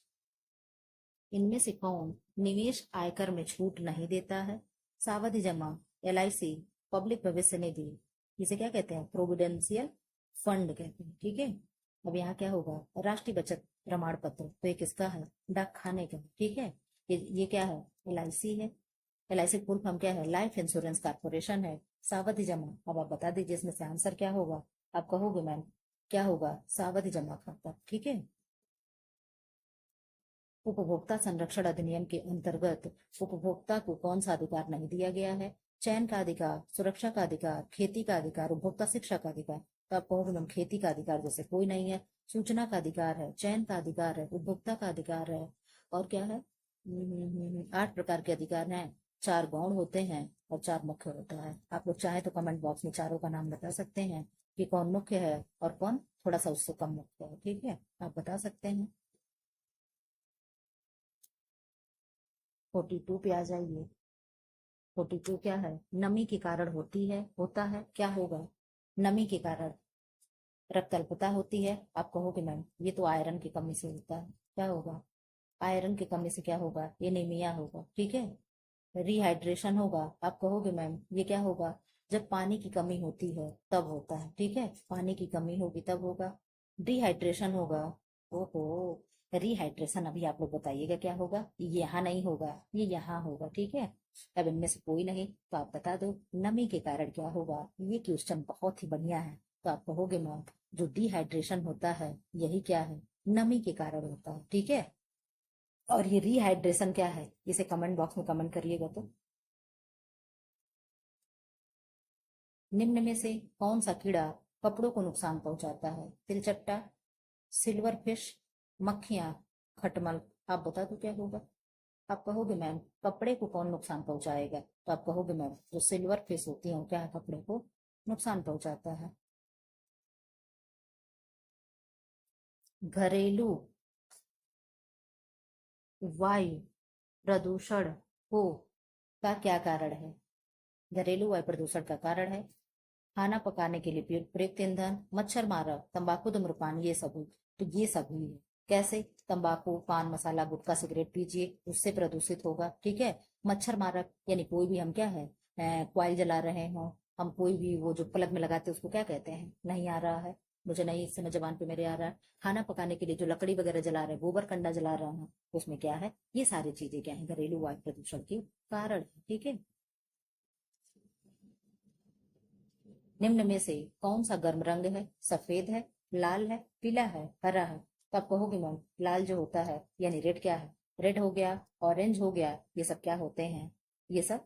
इनमें से कौन निवेश आयकर में छूट नहीं देता है। सावधि जमा, LIC, पब्लिक भविष्य निधि, इसे क्या कहते हैं, प्रोविडेंशियल फंड कहते हैं। ठीक है, अब यहाँ क्या होगा, राष्ट्रीय बचत प्रमाण पत्र, तो ये किसका है, डाक खाने का। ठीक है, ये क्या है, LIC है। LIC फुल फॉर्म क्या है, लाइफ इंश्योरेंस कारपोरेशन है। सावधि जमा, अब आप बता दीजिए इसमें से आंसर क्या होगा। आप कहोगे मैम क्या होगा, सावधि जमा खाता। ठीक है, उपभोक्ता संरक्षण अधिनियम के अंतर्गत उपभोक्ता को कौन सा अधिकार नहीं दिया गया है, चयन का अधिकार, सुरक्षा का अधिकार, खेती का अधिकार, उपभोक्ता शिक्षा का अधिकार। तो आप कहोगे मैम खेती का अधिकार जैसे कोई नहीं है, सूचना का अधिकार है, चयन का अधिकार है, उपभोक्ता का अधिकार है, और क्या है, 8 प्रकार के अधिकार हैं, 4 गौण होते हैं और 4 मुख्य होता है। आप लोग चाहे तो कमेंट बॉक्स में चारों का नाम बता सकते हैं कि कौन मुख्य है और कौन थोड़ा सा उससे कम मुख्य है। ठीक है, आप बता सकते हैं। 42 पे आ जाइए। 42 क्या है, नमी के कारण होती है, होता है, क्या होगा, नमी के कारण रक्त अल्पता होती है। आप कहोगे मैम ये तो आयरन की कमी से होता है, क्या होगा, आयरन की कमी से क्या होगा, एनीमिया होगा। ठीक है, रिहाइड्रेशन होगा। आप कहोगे मैम ये क्या होगा, जब पानी की कमी होती है तब होता है। ठीक है, पानी की कमी होगी तब होगा। डिहाइड्रेशन होगा, ओहो, रिहाइड्रेशन अभी आप लोग बताइएगा क्या होगा, ये यहाँ नहीं होगा, ये यहाँ होगा। ठीक है, अब इनमें से कोई नहीं तो आप बता दो, नमी के कारण क्या होगा। ये क्वेश्चन बहुत ही बढ़िया है। तो आप कहोगे मैम जो डिहाइड्रेशन होता है यही क्या है, नमी के कारण होता है। ठीक है, और ये रिहाइड्रेशन क्या है, इसे कमेंट बॉक्स में कमेंट करिएगा। तो निम्न में से कौन सा कीड़ा कपड़ों को नुकसान पहुंचाता है, तिलचट्टा, सिल्वर फिश, मक्खियां, खटमल। आप बता दो क्या होगा। आप कहोगे मैम कपड़े को कौन नुकसान पहुंचाएगा, तो आप कहोगे मैम जो सिल्वर फिश होती है वो क्या है, कपड़े को नुकसान पहुंचाता है। घरेलू वायु प्रदूषण हो का क्या कारण है, घरेलू वायु प्रदूषण का कारण है खाना पकाने के लिए प्रयुक्त ईंधन, मच्छर मारक, तंबाकू, धूम्रपान, ये सभी। तो ये सभी है, कैसे, तंबाकू, पान मसाला, गुटखा, सिगरेट पीजिए, उससे प्रदूषित होगा। ठीक है, मच्छर मारक यानी कोई भी हम क्या है, कॉइल जला रहे हो, हम कोई भी वो जो प्लग में लगाते हैं उसको क्या कहते हैं, नहीं आ रहा है, मुझे नहीं इस समय जबान पे मेरे आ रहा है। खाना पकाने के लिए जो लकड़ी वगैरह जला रहे हैं, गोबर कंडा जला रहे हैं, उसमें क्या है, ये सारी चीजें क्या है, घरेलू वायु प्रदूषण के कारण है। ठीक है, निम्न में से कौन सा गर्म रंग है, सफेद है, लाल है, पीला है, हरा है। तो आप कहोगे मैम लाल जो होता है यानी रेड क्या है, रेड हो गया, ऑरेंज हो गया, ये सब क्या होते हैं, ये सब।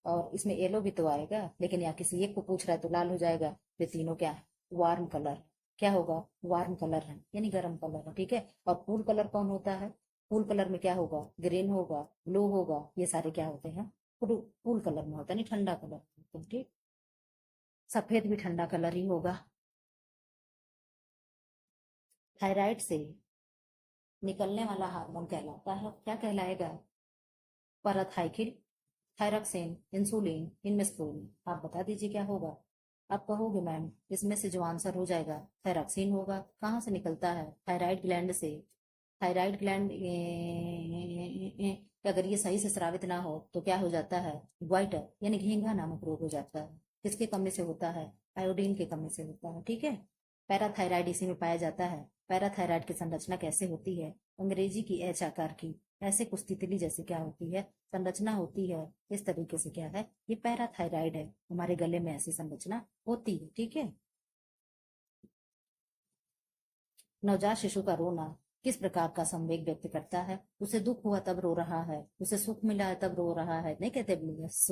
और इसमें येलो भी तो आएगा, लेकिन यहाँ किसी एक को पूछ रहा है तो लाल हो जाएगा। ये तीनों क्या है, वार्म कलर। क्या होगा, वार्म कलर है यानी गर्म कलर है, ठीक है। और कूल कलर कौन होता है, कूल कलर में क्या होगा, ग्रीन होगा, ब्लू होगा, ये सारे क्या होते हैं, कूल कलर में होता है, नहीं ठंडा कलर होता है, ठीक। सफेद भी ठंडा कलर ही होगा। थायराइड से निकलने वाला हार्मोन कहलाता है, क्या कहलाएगा, पैराथाइकिल, थायरॉक्सिन, इंसुलिन, इनमें से कोई नहीं। आप बता दीजिए क्या होगा। आप कहोगे मैम इसमें से जो आंसर हो जाएगा थायरॉक्सिन होगा। कहाँ से निकलता है, थायराइड ग्लैंड से। थायराइड ग्लैंड अगर ये सही से स्रावित ना हो तो क्या हो जाता है, ग्वाइटर यानी घेंघा नामक रोग हो जाता है। किसके कमी से होता है, आयोडीन के कमी से होता है, ठीक है। पैराथायराइड इसी में पाया जाता है। पैराथायराइड की संरचना कैसे होती है, अंग्रेजी की एच आकार की ऐसे कुछ तितली जैसे क्या होती है, संरचना होती है। इस तरीके से क्या है, ये पैराथायराइड है, हमारे गले में ऐसी संरचना होती है, ठीक है। नवजात शिशु का रोना किस प्रकार का संवेग व्यक्त करता है, उसे दुख हुआ तब रो रहा है, उसे सुख मिला है तब रो रहा है, नहीं कहते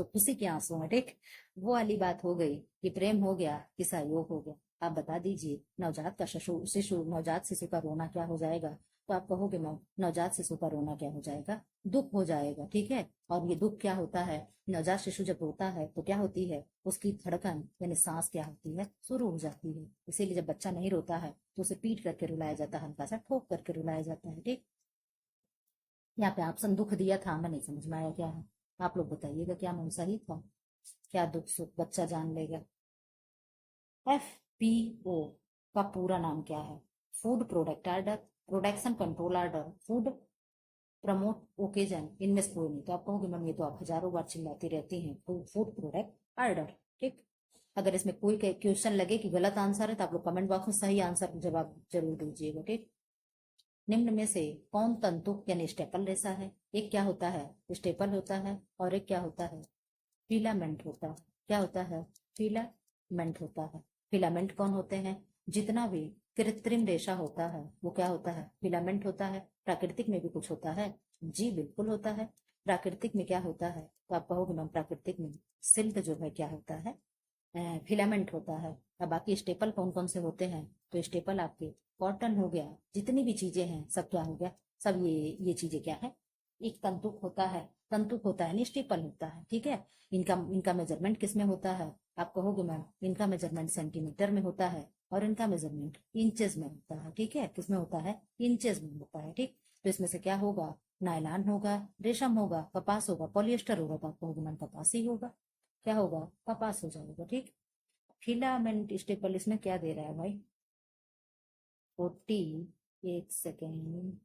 खुशी के आंसू में, ठीक। वो वाली बात हो गई कि प्रेम हो गया कि सहयोग हो गया। आप बता दीजिए नवजात का शिशु नवजात शिशु का रोना क्या हो जाएगा। तो आप कहोगे नवजात शिशु का रोना क्या हो जाएगा, दुख हो जाएगा, ठीक है। और ये दुख क्या होता है, नवजात शिशु जब रोता है तो क्या होती है, उसकी धड़कन यानी सांस क्या होती है, शुरू हो जाती है। इसीलिए जब बच्चा नहीं रोता है तो उसे पीट करके रुलाया जाता है, हल्का सा ठोक करके रुलाया जाता है, ठीक। यहाँ पे ऑप्शन दुख दिया था, हमें नहीं समझ में आया क्या है। आप लोग बताइएगा क्या मैम सही था, क्या दुख सुख बच्चा जान लेगा। FPO का पूरा नाम क्या है, food product order, production control order, food promote occasion, इनमें से कोई नहीं। तो आप कहोगे मैम ये तो आप हजारों बार चिल्लाती रहती हैं, तो फूड प्रोडक्ट ऑर्डर, ठीक। अगर इसमें कोई क्वेश्चन लगे कि गलत आंसर है तो आप लोग कमेंट बॉक्स में सही आंसर जवाब जरूर दीजिएगा, ठीक। निम्न में से कौन तंतु यानी स्टेपल रेशा है, एक क्या होता है, स्टेपल होता है, और एक क्या होता है, फिलामेंट होता है। क्या होता है, फिलामेंट होता है। फिलामेंट कौन होते हैं, जितना भी कृत्रिम रेशा होता है वो क्या होता है, फिलामेंट होता है। प्राकृतिक में भी कुछ होता है, जी बिल्कुल होता है। प्राकृतिक में क्या होता है, तो आप कहोगे मैम प्राकृतिक में सिल्क जो है क्या होता है, फिलामेंट होता है। अब बाकी स्टेपल कौन कौन से होते हैं, तो स्टेपल आपके कॉटन हो गया, जितनी भी चीजें हैं सब क्या हो गया, सब ये चीजें क्या है, एक तंतुक होता है, तंतुक होता है नहीं स्टेपल होता है, ठीक है। इनका इनका मेजरमेंट किस में होता है, आप कहोगे मैम इनका मेजरमेंट सेंटीमीटर में होता है और इनका मेजरमेंट इंचेस में होता है, ठीक है। किसमें होता है, इंचेस में होता है, ठीक। तो इसमें से क्या होगा, नायलॉन होगा, रेशम होगा, कपास होगा, पॉलिएस्टर होगा, तो आप कहोगे मैम कपास ही होगा। क्या होगा, कपास हो जाएगा, ठीक। फिलामेंट स्टेपल इसमें क्या दे रहा है भाई, 40, एक सेकेंड,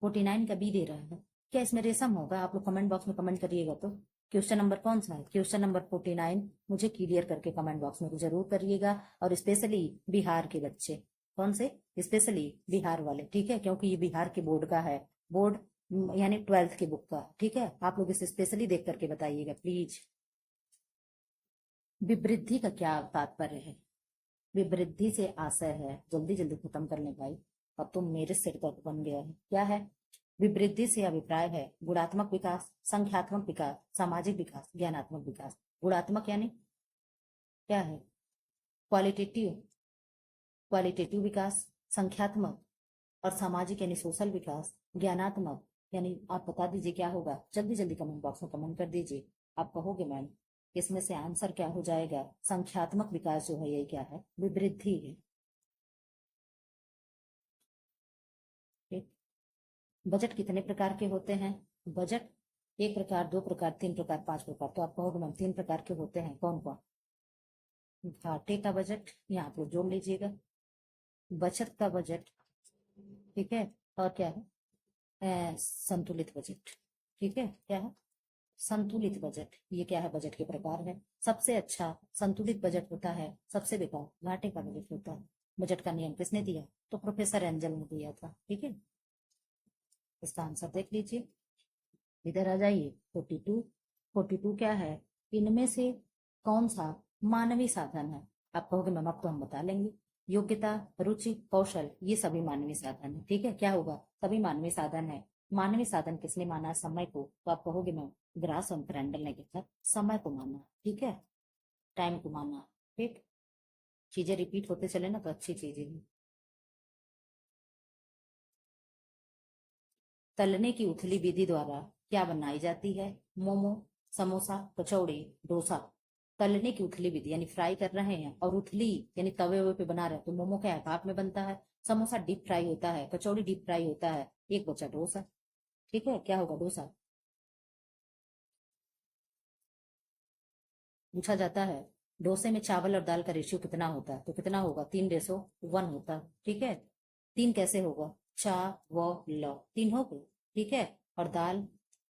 49 का बी दे रहा है। क्या इसमें रेशम होगा, आप लोग कमेंट बॉक्स में कमेंट करिएगा। तो क्वेश्चन नंबर कौन सा है, क्वेश्चन नंबर 49 मुझे क्लियर करके कमेंट बॉक्स में जरूर करिएगा। और स्पेशली बिहार के बच्चे, कौन से, स्पेशली बिहार वाले, ठीक है, क्योंकि ये बिहार के बोर्ड का है, बोर्ड यानी 12th की बुक का, ठीक है। आप लोग इसे स्पेशली देख करके बताइएगा प्लीज। विवृद्धि का क्या तात्पर्य है, विवृद्धि से आशय है, जल्दी जल्दी खत्म कर ले भाई, अब तुम मेरे सिर पर बन गया है। क्या है, विवृद्धि से अभिप्राय है गुणात्मक विकास, संख्यात्मक विकास, सामाजिक विकास, ज्ञानात्मक विकास। गुणात्मक यानी क्या है, क्वालिटेटिव, क्वालिटेटिव विकास, संख्यात्मक और सामाजिक यानी सोशल विकास, ज्ञानात्मक यानी आप बता दीजिए क्या होगा, जल्दी जल्दी कमेंट बॉक्स में कमेंट कर दीजिए। आप कहोगे मैम इसमें से आंसर क्या हो जाएगा, संख्यात्मक विकास जो है ये क्या है, विवृद्धि है, ठीक। बजट कितने प्रकार के होते हैं, बजट एक प्रकार, दो प्रकार, तीन प्रकार, पांच प्रकार। तो आप कहोगे मैम तीन प्रकार के होते हैं, कौन कौन, घाटे का बजट, यहाँ आप लोग जोड़ लीजिएगा, बचत का बजट, ठीक है, और क्या है, संतुलित बजट, ठीक है। क्या है, संतुलित बजट, ये क्या है, बजट के प्रकार है। सबसे अच्छा संतुलित बजट होता है, सबसे बेकार घाटे का बजट होता है। बजट का नियम किसने दिया, तो प्रोफेसर एंजल ने दिया था, ठीक है। इसका आंसर देख लीजिए, इधर आ जाइए। 42, 42 क्या है, इनमें से कौन सा मानवीय साधन है। आप कहोगे मैम अब तो हम बता लेंगे, योग्यता, रुचि, कौशल, ये सभी मानवीय साधन है, ठीक है। क्या होगा, सभी मानवीय साधन है। मानवीय साधन किसने माना, समय को। तो आप कहोगे मैम ग्रास और फ्रेंडल ने क्या, समय को माना, ठीक है, टाइम को माना, ठीक। चीजें रिपीट होते चले ना तो अच्छी चीजें हैं। तलने की उथली विधि द्वारा क्या बनाई जाती है? मोमो, समोसा, कचौड़ी, डोसा। तलने की उथली विधि यानी फ्राई कर रहे हैं, और उथली यानी तवे पे बना रहे हैं, तो मोमो क्या है, भाप में बनता है। समोसा डीप फ्राई होता है, कचौड़ी डीप फ्राई होता है। एक बचा डोसा। ठीक है, क्या होगा डोसा? पूछा जाता है डोसे में चावल और दाल का रेशियो कितना होता है, तो कितना होगा? 3:1 होता है। ठीक है, 3 कैसे होगा? चा व ल 3 हो गए। ठीक है, और दाल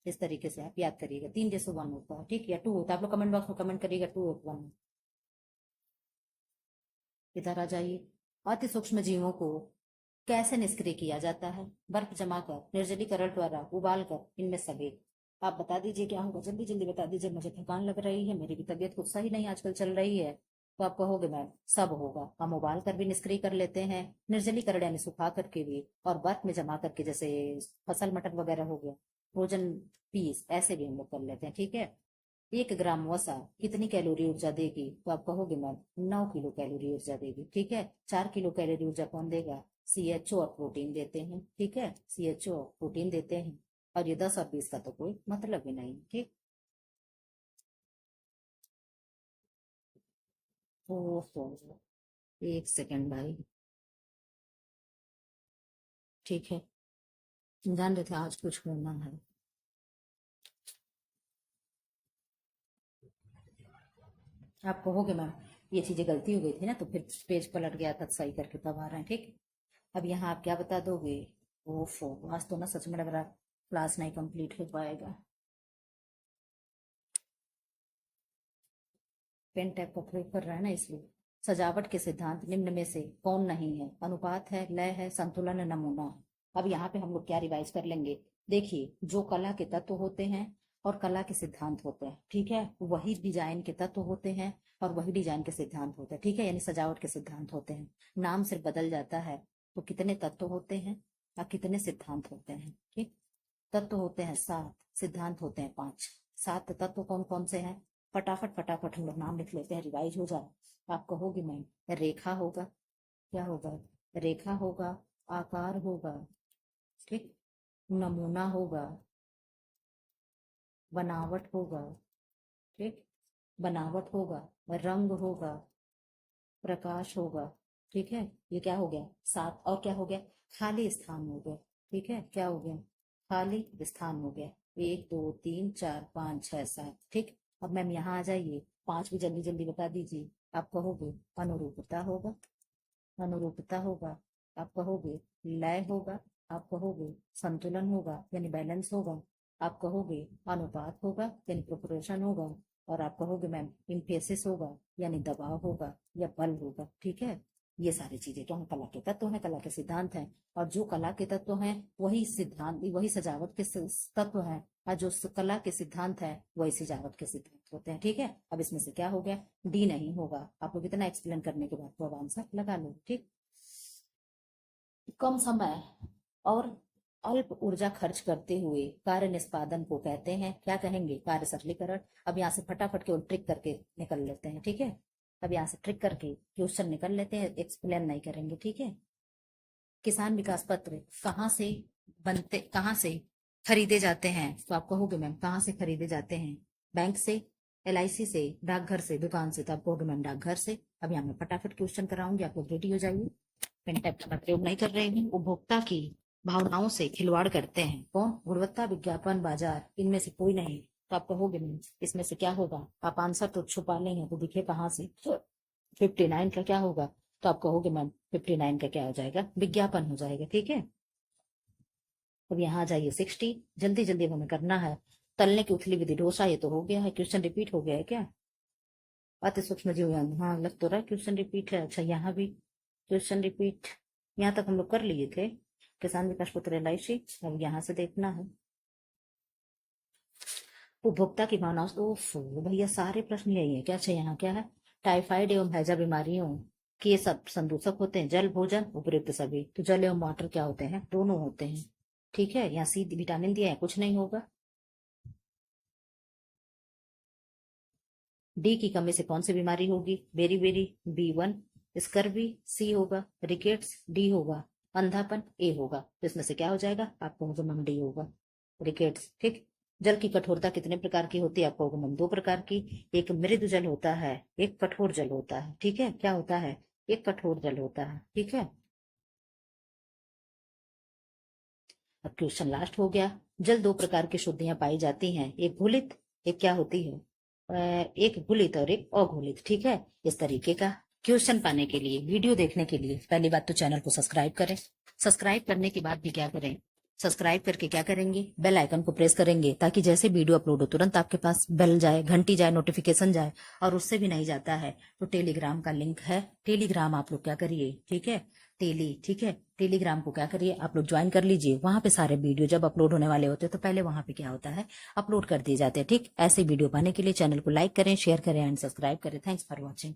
इस तरीके से आप याद करिएगा, 3:1 होता है। ठीक, या 2 होता है, आप लोग कमेंट बॉक्स में कमेंट करिएगा 2 और 1। इधर आ जाइए। अति सूक्ष्म जीवों को कैसे निष्क्रिय किया जाता है? बर्फ जमाकर, निर्जलीकरण द्वारा, उबालकर, इनमें सभी। आप बता दीजिए क्या होगा, जल्दी जल्दी बता दीजिए, मुझे थकान लग रही है, मेरी भी तबीयत कुछ सही नहीं आजकल चल रही है। तो आप कहोगे मैम सब होगा, हम उबाल कर भी निष्क्रिय कर लेते हैं, निर्जलीकरण यानी सुखा करके भी, और बर्फ में जमा करके, जैसे फसल मटर वगैरह हो गया, फ्रोजन पीस, ऐसे भी हम लोग कर लेते हैं। ठीक है, 1 ग्राम वसा कितनी कैलोरी ऊर्जा देगी? तो आप कहोगे मैम 9 किलो कैलोरी ऊर्जा देगी। ठीक है, 4 किलो कैलोरी ऊर्जा कौन देगा? CHO और प्रोटीन देते हैं। ठीक है, CHO और प्रोटीन देते हैं, और ये 10 और 20 का तो कोई मतलब ही नहीं। ठीक, ओहो, 1 सेकंड भाई। ठीक है, जान रहे थे आज कुछ होना है। आप कहोगे मैम ये चीजें गलती हो गई थी ना, तो फिर पेज पलट गया था, सही करके तब आ रहे हैं। ठीक, अब यहाँ आप क्या बता दोगे? ओफो, आज तो ना सच में लग रहा क्लास नहीं कंप्लीट हो पाएगा। पेन टैप का प्रयोग कर रहा है ना, इसलिए। सजावट के सिद्धांत निम्न में से कौन नहीं है? अनुपात है, लय है, संतुलन है, नमूना है। अब यहाँ पे हम लोग क्या रिवाइज कर लेंगे? देखिए, जो कला के तत्व होते हैं और कला के सिद्धांत होते हैं, ठीक है, वही डिजाइन के तत्व होते हैं और वही डिजाइन के सिद्धांत होते हैं। ठीक है, यानी सजावट के सिद्धांत होते हैं। नाम सिर्फ बदल जाता है, तो कितने तत्व होते हैं और कितने सिद्धांत होते हैं? ठीक, तत्व होते हैं 7, सिद्धांत होते हैं 5। 7 तत्व कौन कौन से हैं? फटाफट फटाफट हम लोग नाम लिख लेते हैं, रिवाइज हो जाए। आप कहोगे मैं रेखा होगा, क्या होगा? रेखा होगा, आकार होगा, ठीक, नमूना होगा, बनावट होगा, ठीक, बनावट होगा, रंग होगा, प्रकाश होगा। ठीक है, ये क्या हो गया? 7, और क्या हो गया? खाली स्थान हो गया। ठीक है, क्या हो गया? खाली स्थान हो गया। 1 2 3 4 5 6 7। ठीक, अब मैम यहाँ आ जाइए, 5 भी जल्दी जल्दी बता दीजिए। आप कहोगे अनुरूपता होगा, अनुरूपता होगा, आप कहोगे लय होगा, आप कहोगे संतुलन होगा यानी बैलेंस होगा, आप कहोगे अनुपात होगा यानी प्रोपोर्शन होगा, और आप कहोगे मैम इम्फेसिस होगा यानी दबाव होगा या बल होगा। ठीक है, ये सारी चीजें क्या है? कला के तत्व हैं, कला के सिद्धांत हैं, और जो कला के तत्व हैं वही सिद्धांत, वही सजावट के तत्व हैं, और जो कला के सिद्धांत है वही सजावट के सिद्धांत होते हैं। ठीक है, अब इसमें से क्या हो गया? डी नहीं होगा। आप लोग इतना एक्सप्लेन करने के बाद तो अब आंसर लगा लो। ठीक, कम समय और अल्प ऊर्जा खर्च करते हुए कार्य निष्पादन को कहते हैं, क्या कहेंगे? कार्य सरलीकरण। अब यहाँ से फटाफट केवल ट्रिक करके निकल लेते हैं। ठीक है, अब यहाँ से ट्रिक करके क्वेश्चन निकल लेते हैं, एक्सप्लेन नहीं करेंगे। ठीक है, किसान विकास पत्र कहाँ से बनते, कहाँ से खरीदे जाते हैं? तो आप कहोगे मैम कहाँ से खरीदे जाते हैं? बैंक से, LIC से, डाकघर से, दुकान से। तो आप कहोगे मैम डाकघर से। अब यहाँ मैं फटाफट क्वेश्चन कराऊंगी, आप लोग रेडी हो जाइए। पेन टैप का प्रयोग नहीं कर रहे हैं। उपभोक्ता की भावनाओं से खिलवाड़ करते हैं कौन? गुणवत्ता, विज्ञापन, बाजार, इनमें से कोई नहीं। तो आप कहोगे मैम इसमें से क्या होगा? आप आंसर तो छुपा लेंगे तो दिखे कहाँ से? 59 का क्या होगा? तो आप कहोगे मैम 59 का क्या हो जाएगा? विज्ञापन हो जाएगा। ठीक है, अब यहाँ आ जाइए 60, जल्दी जल्दी हमें करना है। तलने की उथली विधि डोसा, ये तो हो गया है, क्वेश्चन रिपीट हो गया है क्या? अति सूक्ष्म जीव, हाँ लग तो रहा है क्वेश्चन रिपीट है। अच्छा, यहाँ भी क्वेश्चन रिपीट, यहाँ तक हम लोग कर लिए थे। किसान विकास पत्र LIC, अब यहाँ से देखना है उपभोक्ता की भावनाओं से। ओफो भैया, सारे प्रश्न यही है क्या? अच्छा, यहाँ क्या है? टाइफाइड एवं हैजा बीमारियों के ये सब संदूषक होते हैं, जल, भोजन, उपयुक्त सभी। तो जल एवं वाटर क्या होते हैं? दोनों होते हैं। ठीक है, यहाँ सी विटामिन दिया है, कुछ नहीं होगा। डी की कमी से कौन सी बीमारी होगी? बेरी बेरी, B1, स्कर्वी, सी होगा, रिकेट्स, डी होगा अंधापन ए होगा, तो इसमें से क्या हो जाएगा? आपका ऑगमम डी होगा। रिकेट्स, ठीक। जल की कठोरता कितने प्रकार की होती है? आपका ऑगमम 2 प्रकार की, एक मृदु जल होता है, एक कठोर जल होता है, ठीक है। क्या होता है? एक कठोर जल होता है, ठीक है। अब क्वेश्चन लास्ट हो गया। जल 2 प्रकार की शुद्धियां पाई जाती हैं, एक घुलित, एक क्या होती है? एक घुलित और एक अघुलित, ठीक है। इस तरीके का क्वेश्चन पाने के लिए, वीडियो देखने के लिए पहली बात तो चैनल को सब्सक्राइब करें। सब्सक्राइब करने के बाद भी क्या करें? सब्सक्राइब करके क्या करेंगे? बेल आइकन को प्रेस करेंगे, ताकि जैसे वीडियो अपलोड हो तुरंत आपके पास बेल जाए, घंटी जाए, नोटिफिकेशन जाए। और उससे भी नहीं जाता है तो टेलीग्राम का लिंक है, टेलीग्राम आप लोग क्या करिए, ठीक है। ठीक है। टेलीग्राम को क्या करिए, आप लोग ज्वाइन कर लीजिए। वहां पे सारे वीडियो जब अपलोड होने वाले होते हैं तो पहले वहां पे क्या होता है, अपलोड कर दिए जाते हैं, ठीक। ऐसे वीडियो पाने के लिए चैनल को लाइक करें, शेयर करें एंड सब्सक्राइब करें। Thanks for watching.